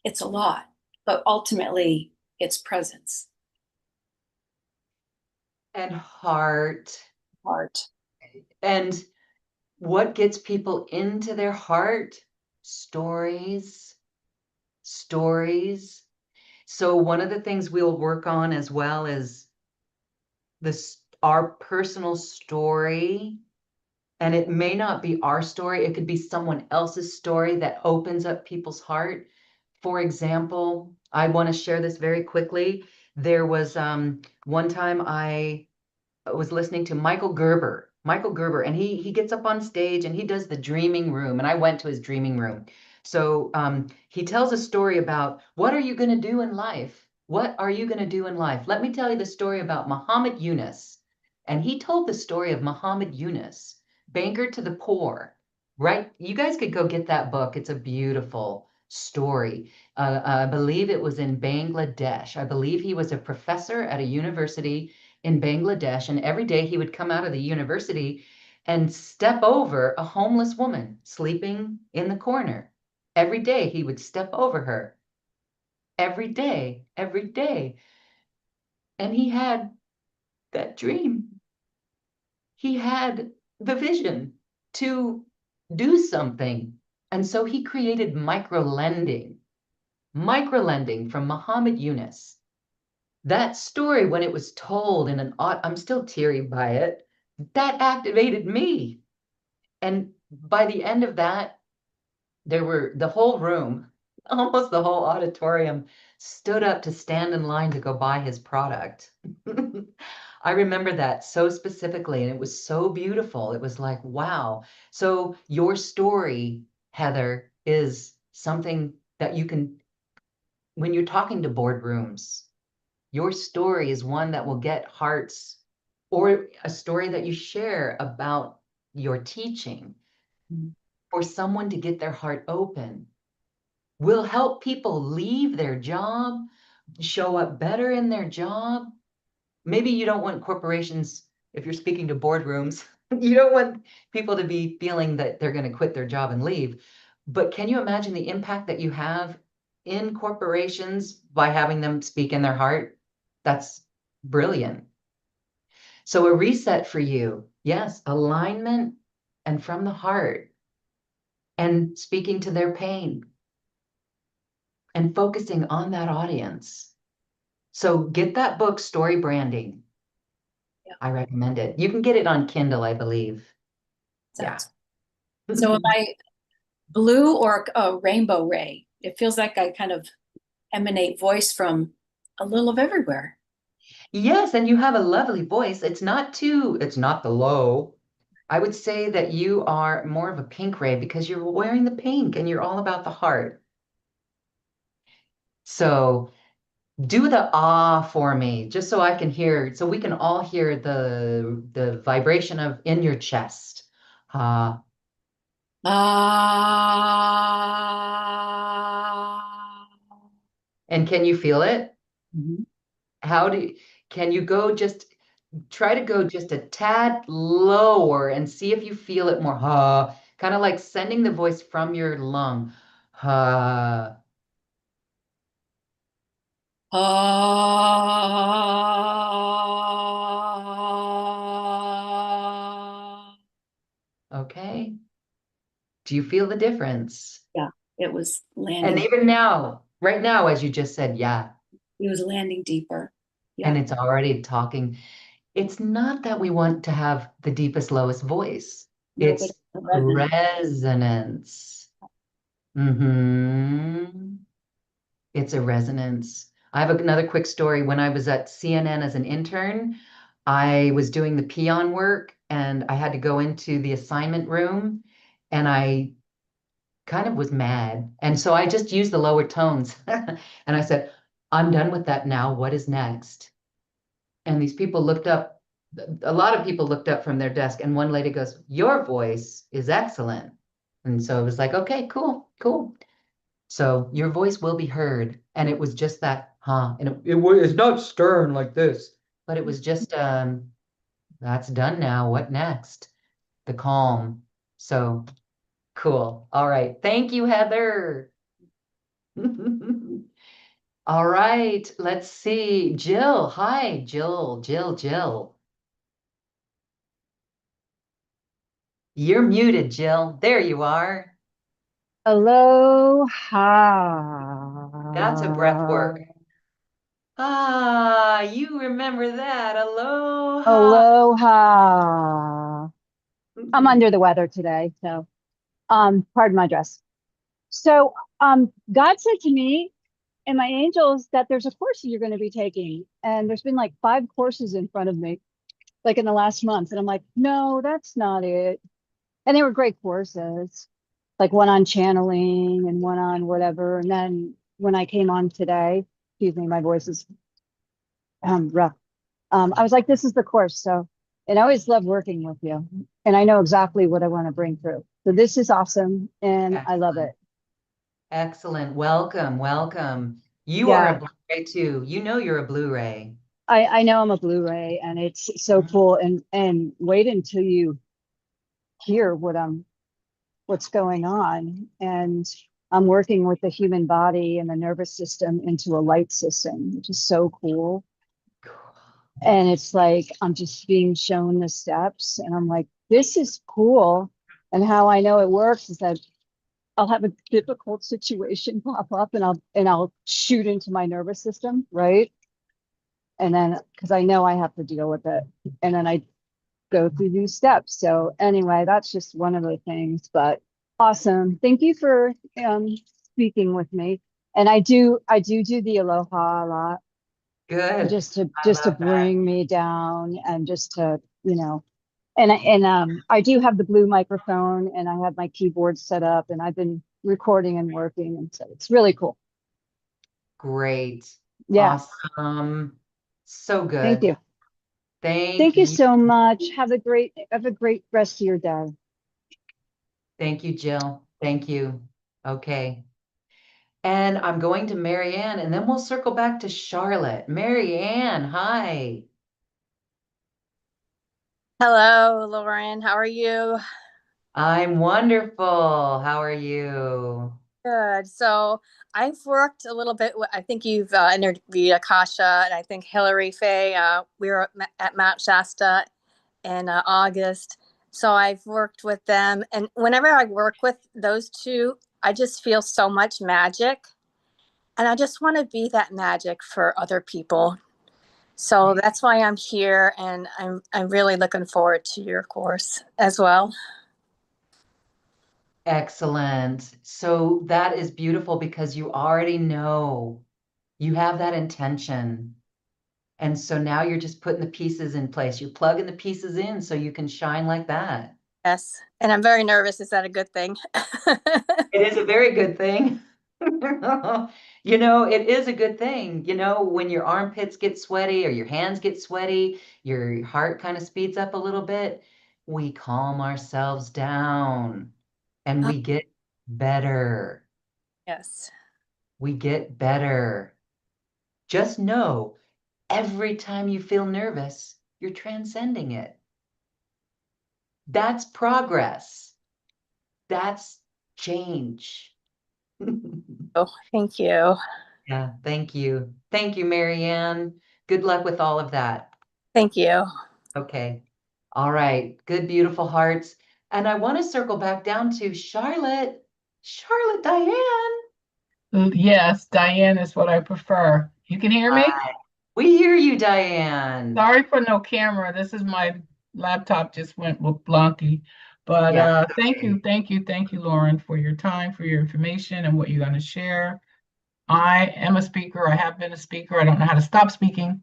it's a lot, but ultimately it's presence. And heart. Heart. And what gets people into their heart? Stories. Stories. So one of the things we'll work on as well is our personal story. And it may not be our story, it could be someone else's story that opens up people's heart. For example, I want to share this very quickly. There was one time I was listening to Michael Gerber. Michael Gerber, and he gets up on stage and he does the dreaming room, and I went to his dreaming room. So he tells a story about what are you going to do in life? What are you going to do in life? Let me tell you the story about Muhammad Yunus. And he told the story of Muhammad Yunus, banker to the poor, right? You guys could go get that book. It's a beautiful story. I believe it was in Bangladesh. I believe he was a professor at a university in Bangladesh, and every day he would come out of the university and step over a homeless woman sleeping in the corner. Every day he would step over her. Every day, every day. And he had that dream. He had the vision to do something. And so he created microlending. Microlending from Muhammad Yunus. That story, when it was told in I'm still teary by it, that activated me. And by the end of that, the whole room, almost the whole auditorium, stood up to stand in line to go buy his product. I remember that so specifically, and it was so beautiful. It was like, wow. So your story, Heather, is something that you can, when you're talking to boardrooms, your story is one that will get hearts, or a story that you share about your teaching for someone to get their heart open will help people leave their job, show up better in their job. Maybe you don't want corporations, if you're speaking to boardrooms, you don't want people to be feeling that they're going to quit their job and leave. But can you imagine the impact that you have in corporations by having them speak in their heart? That's brilliant. So a reset for you. Yes, alignment and from the heart and speaking to their pain and focusing on that audience. So get that book, Story Branding. Yeah. I recommend it. You can get it on Kindle, I believe. Sounds. Yeah. So am I blue or a rainbow ray? It feels like I kind of emanate voice from a little of everywhere. Yes, and you have a lovely voice. It's not the low. I would say that you are more of a pink ray because you're wearing the pink and you're all about the heart. So Do the ah for me, just so I can hear, so we can all hear the vibration of in your chest. Ah, Ah. and can you feel it? Mhm. How do you, can you go just try to go just a tad lower and see if you feel it more? Ha, kind of like sending the voice from your lung. Ha. Ah. Okay. Do you feel the difference? Yeah, it was And landing. even now, right now, as you just said, yeah, It was landing deeper. and Yeah. it's already talking. It's not that we want to have the deepest, lowest voice. No, but It's it's a resonance. resonance. Hmm. It's a resonance. I have another quick story. When I was at CNN as an intern, I was doing the peon work and I had to go into the assignment room and I kind of was mad. And so I just used the lower tones and I said, I'm done with that now. What is next? And these people looked up, a lot of people looked up from their desk, and one lady goes, Your voice is excellent. And so it was like, okay, cool, cool. So your voice will be heard. And it was just that, huh? And it's not stern like this, but it was just, that's done now. What next? The calm. So cool. All right. Thank you, Heather. All right. Let's see. Jill. Hi, Jill, Jill, Jill. You're muted, Jill. There you are. That's a breath Aloha. work. Ah, you remember that. Aloha. Aloha. I'm under the weather today, so pardon my dress. So God said to me and my angels that there's a course you're going to be taking, and there's been like 5 courses in front of me, like in the last month, and I'm like, no, that's not it. And they were great courses, like one on channeling and one on whatever. And then when I came on today, excuse me, my voice is rough. I was like, this is the course. So, and I always love working with you. And I know exactly what I want to bring through. So this is awesome. And I love Excellent. it. Excellent. Welcome. Welcome. You are a Yeah. Blu-ray too. You know you're a Blu-ray. I know I'm a Blu-ray and it's so Mhm. cool. And wait until you hear what's going on. And I'm working with the human body and the nervous system into a light system, which is so cool. Cool. And it's like I'm just being shown the steps and I'm like, this is cool. And how I know it works is that I'll have a difficult situation pop up and I'll shoot into my nervous system, right? And then because I know I have to deal with it. And then I go through these steps. So anyway, that's just one of the things, but awesome. Thank you for speaking with me. And I do the aloha a lot Good. I just to love that. bring me down and just to, and I do have the blue microphone and I have my keyboard set up and I've been recording and working and so it's really cool. Great. Yeah. Awesome. So Thank good. you. Thank Thank you you. so much. Have a great rest of your day. Thank you, Jill. Thank you. Okay. And I'm going to Mary Ann, and then we'll circle back to Charlotte. Mary Ann, hi. Hello, Lauren. How are you? I'm wonderful. How are you? Good. So I've worked a little bit. I think you've interviewed Akasha and I think Hillary Faye. We were at Mount Shasta in August. So I've worked with them. And whenever I work with those two, I just feel so much magic. And I just want to be that magic for other people. So that's why I'm here. And I'm really looking forward to your course as well. Excellent. So that is beautiful because you already know you have that intention. And so now you're just putting the pieces in place. You're plugging the pieces in so you can shine like that. Yes. And I'm very nervous. Is that a good thing? It is a very good thing. You know, it is a good thing, you know, when your armpits get sweaty or your hands get sweaty, your heart kind of speeds up a little bit. We calm ourselves down and we get better. Yes. We get better. Just know every time you feel nervous, you're transcending it. That's progress. That's change. Oh, thank you. Yeah, thank you. Thank you, Marianne. Good luck with all of that. Thank you. Okay. All right. Good, beautiful hearts. And I want to circle back down to Charlotte. Charlotte Diane. Yes, Diane is what I prefer. You can hear me? We hear you, Diane. Sorry for no camera. This is my laptop just went blonky. But Yeah. thank you, Lauren, for your time, for your information and what you're going to share. I am a speaker. I have been a speaker. I don't know how to stop speaking.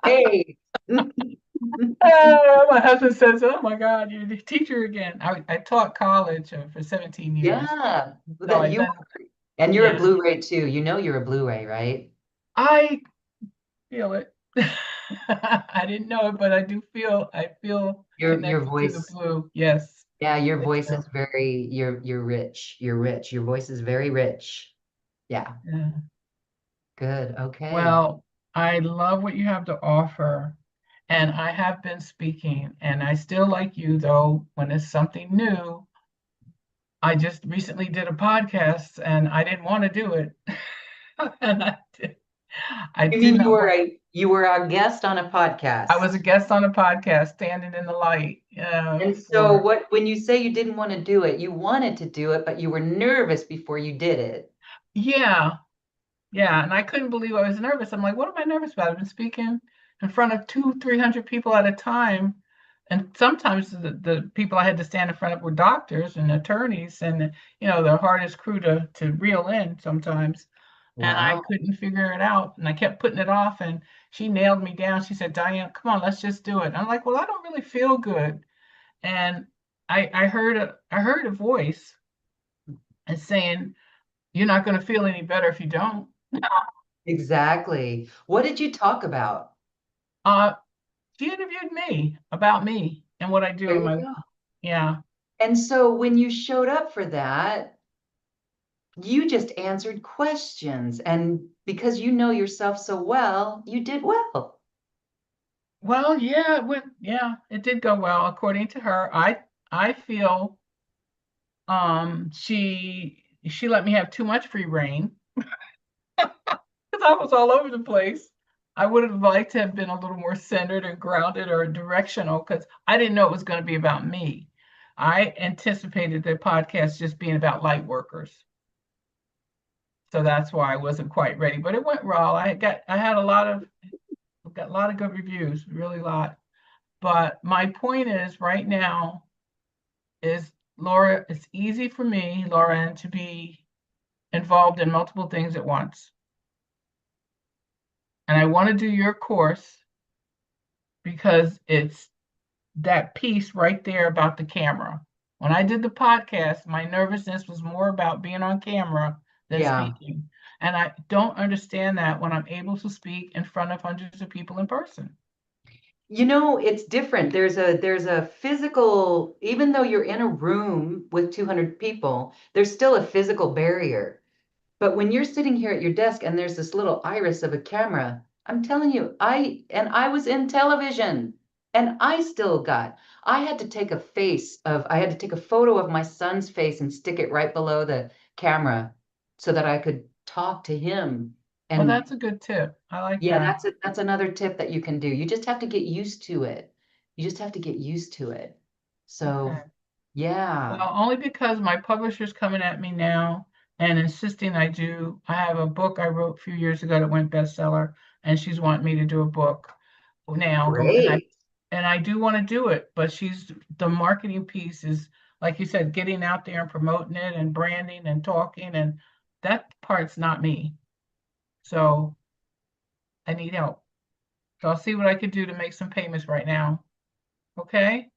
Hey. My husband says, "Oh my God, you're the teacher again." I taught college for 17 years. Yeah. So That I've you been, and you're a yeah, Blu-ray too. You know you're a Blu-ray, right? I feel it. I didn't know it, but I feel Your connected to the voice. blue. Yes. Yeah, your I voice do. is very, you're rich. You're rich. Your voice is very rich. Yeah. Yeah. Good. Okay. Well, I love what you have to offer. And I have been speaking, and I still like you though, when it's something new. I just recently did a podcast and I didn't want to do it. And I You did mean not want. you were our guest on a podcast. I was a guest on a podcast, standing in the light. And so For when you say you didn't want to do it, you wanted to do it, but you were nervous before you did it. Yeah, yeah, and I couldn't believe I was nervous. I'm like, what am I nervous about? I've been speaking in front of 300 people at a time. And sometimes the people I had to stand in front of were doctors and attorneys and, the hardest crew to reel in sometimes. And I Wow. couldn't figure it out. And I kept putting it off. And she nailed me down. She said, Diane, come on, let's just do it. I'm like, well, I don't really feel good. And I heard a voice and saying, you're not going to feel any better if you don't. Exactly. What did you talk about? Uh, she interviewed me about me and what I do There in you my, go. yeah. And so when you showed up for that, you just answered questions. And because you know yourself so well, you did well. Well, yeah, it did go well. According to her, I feel she let me have too much free reign because I was all over the place. I would have liked to have been a little more centered and grounded or directional because I didn't know it was going to be about me. I anticipated the podcast just being about light workers. So that's why I wasn't quite ready, but it went well. I had got a lot of good reviews, really a lot. But my point is right now is Laura, it's easy for me, Lauren, to be involved in multiple things at once. And I want to do your course because it's that piece right there about the camera. When I did the podcast, my nervousness was more about being on camera than Yeah. speaking. And I don't understand that when I'm able to speak in front of hundreds of people in person. You know, it's different. There's a physical, even though you're in a room with 200 people, there's still a physical barrier. But when you're sitting here at your desk and there's this little iris of a camera, I'm telling you, I was in television and I had to take I had to take a photo of my son's face and stick it right below the camera so that I could talk to him. Well, And that's a good tip. I like yeah, that. that's another tip that you can do. You just have to get used to it. You just have to get used to it. So, Okay. yeah, Well, only because my publisher's coming at me now and insisting I do. I have a book I wrote a few years ago that went bestseller, and she's wanting me to do a book now. great. And I do want to do it, but the marketing piece is, like you said, getting out there and promoting it and branding and talking, and that part's not me. So I need help. So I'll see what I could do to make some payments right now. Okay?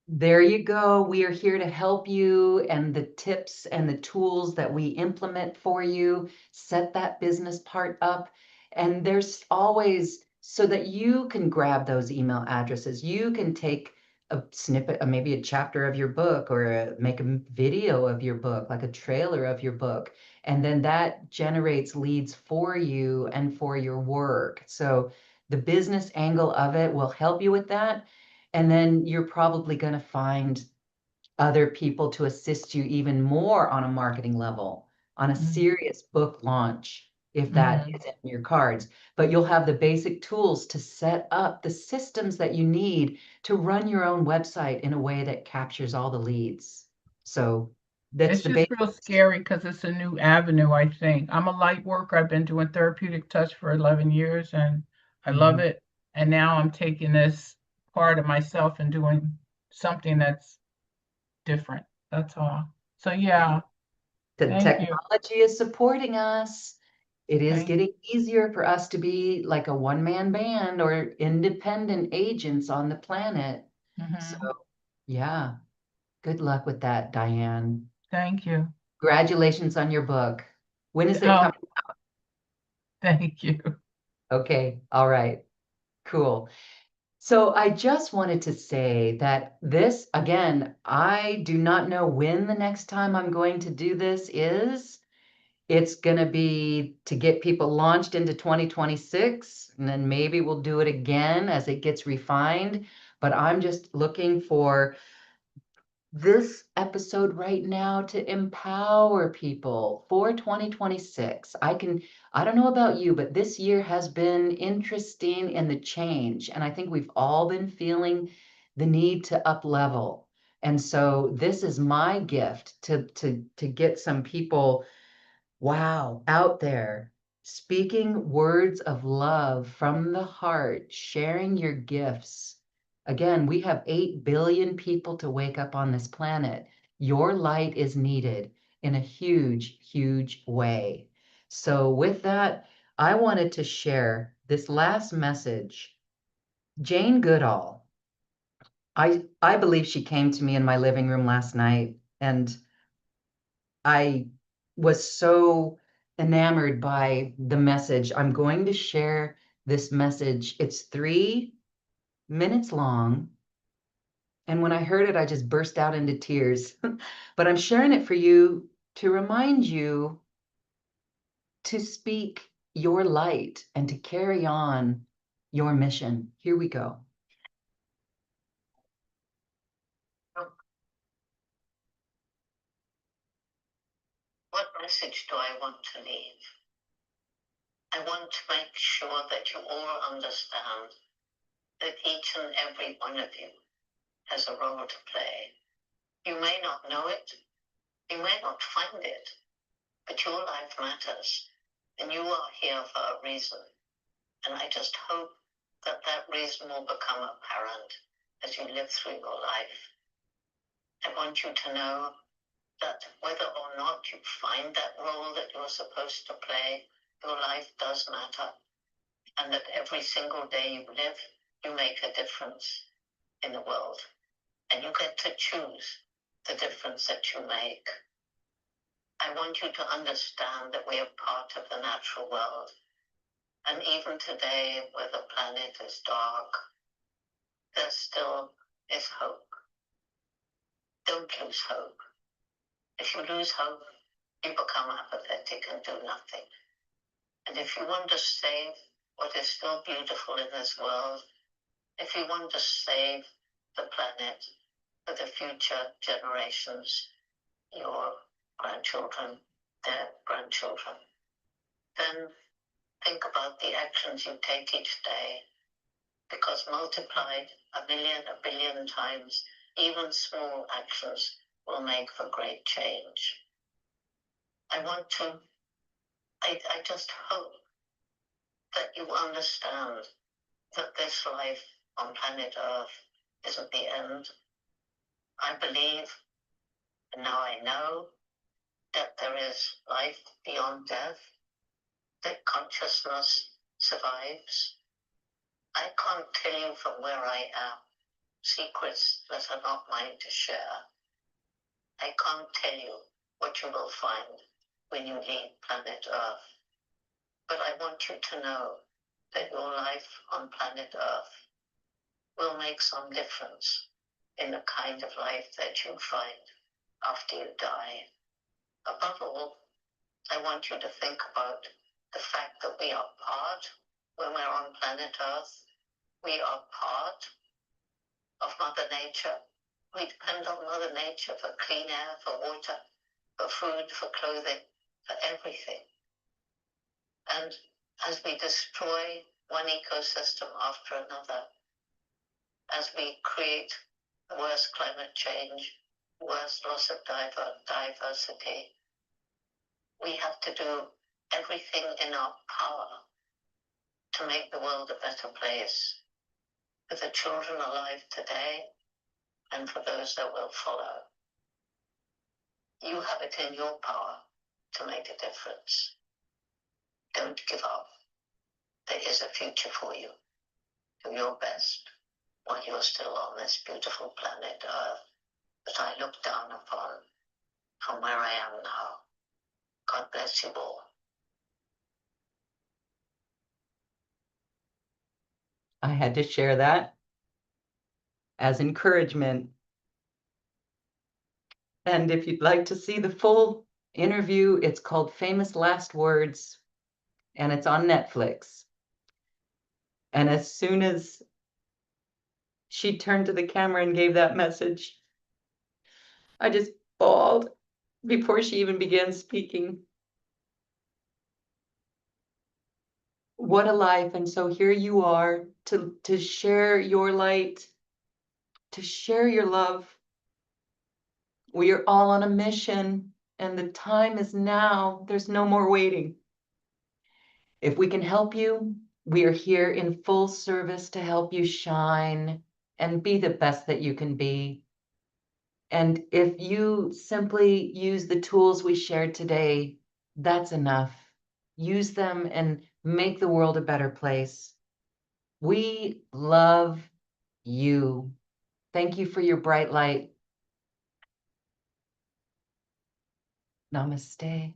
There you go. We are here to help you, and the tips and the tools that we implement for you set that business part up. And there's always so that you can grab those email addresses. You can take a snippet, maybe a chapter of your book, or make a video of your book, like a trailer of your book. And then that generates leads for you and for your work. So the business angle of it will help you with that. And then you're probably going to find other people to assist you even more on a marketing level, on a Mhm. serious book launch, if that is in your cards. But you'll have the basic tools to set up the systems that you need to run your own website in a way that captures all the leads. So that's It's the just basic. real scary because it's a new avenue, I think. I'm a light worker. I've been doing therapeutic touch for 11 years and I love it. And now I'm taking this part of myself and doing something that's different. That's all. So yeah, The thank you. technology is supporting us. It is Thank getting easier for us to be like a one-man band or independent agents on the planet. So, Mhm. yeah, good luck with that, Diane. Thank you. Congratulations on your book. When is it Oh, coming? thank you. Okay, all right, cool. So I just wanted to say that this, again, I do not know when the next time I'm going to do this is. It's going to be to get people launched into 2026, and then maybe we'll do it again as it gets refined. But I'm just looking for this episode right now to empower people for 2026. I don't know about you, but this year has been interesting in the change. And I think we've all been feeling the need to up level. And so this is my gift to get some people, wow, out there, speaking words of love from the heart, sharing your gifts. Again, we have 8 billion people to wake up on this planet. Your light is needed in a huge, huge way. So, with that, I wanted to share this last message. Jane Goodall, I believe she came to me in my living room last night, and I was so enamored by the message. I'm going to share this message. It's 3 minutes long. And when I heard it, I just burst out into tears. But I'm sharing it for you to remind you to speak your light and to carry on your mission. Here we go. What message do I want to leave? I want to make sure that you all understand that each and every one of you has a role to play. You may not know it, you may not find it, but your life matters, and you are here for a reason. And I just hope that that reason will become apparent as you live through your life. I want you to know that whether or not you find that role that you're supposed to play, your life does matter, and that every single day you live, you make a difference in the world, and you get to choose the difference that you make. I want you to understand that we are part of the natural world, and even today, where the planet is dark, there still is hope. Don't lose hope. If you lose hope, you become apathetic and do nothing. And if you want to save what is still beautiful in this world, if you want to save the planet for the future generations, your grandchildren, their grandchildren, then think about the actions you take each day, because multiplied a billion times, even small actions will make for great change. I just hope that you understand that this life on planet Earth isn't the end. I believe, and now I know, that there is life beyond death, that consciousness survives. I can't tell you from where I am, secrets that are not mine to share. I can't tell you what you will find when you leave planet Earth. But I want you to know that your life on planet Earth will make some difference in the kind of life that you find after you die. Above all, I want you to think about the fact that we are part, when we're on planet Earth, we are part of Mother Nature. We depend on Mother Nature for clean air, for water, for food, for clothing, for everything. And as we destroy one ecosystem after another, as we create worse climate change, worse loss of diversity, we have to do everything in our power to make the world a better place for the children alive today and for those that will follow. You have it in your power to make a difference. Don't give up. There is a future for you. Do your best while you're still on this beautiful planet Earth that I look down upon from where I am now. God bless you all. I had to share that as encouragement. And if you'd like to see the full interview, it's called Famous Last Words, and it's on Netflix. And as soon as she turned to the camera and gave that message, I just bawled before she even began speaking. What a life. And so here you are to share your light, to share your love. We are all on a mission, and the time is now. There's no more waiting. If we can help you, we are here in full service to help you shine and be the best that you can be. And if you simply use the tools we shared today, that's enough. Use them and make the world a better place. We love you. Thank you for your bright light. Namaste.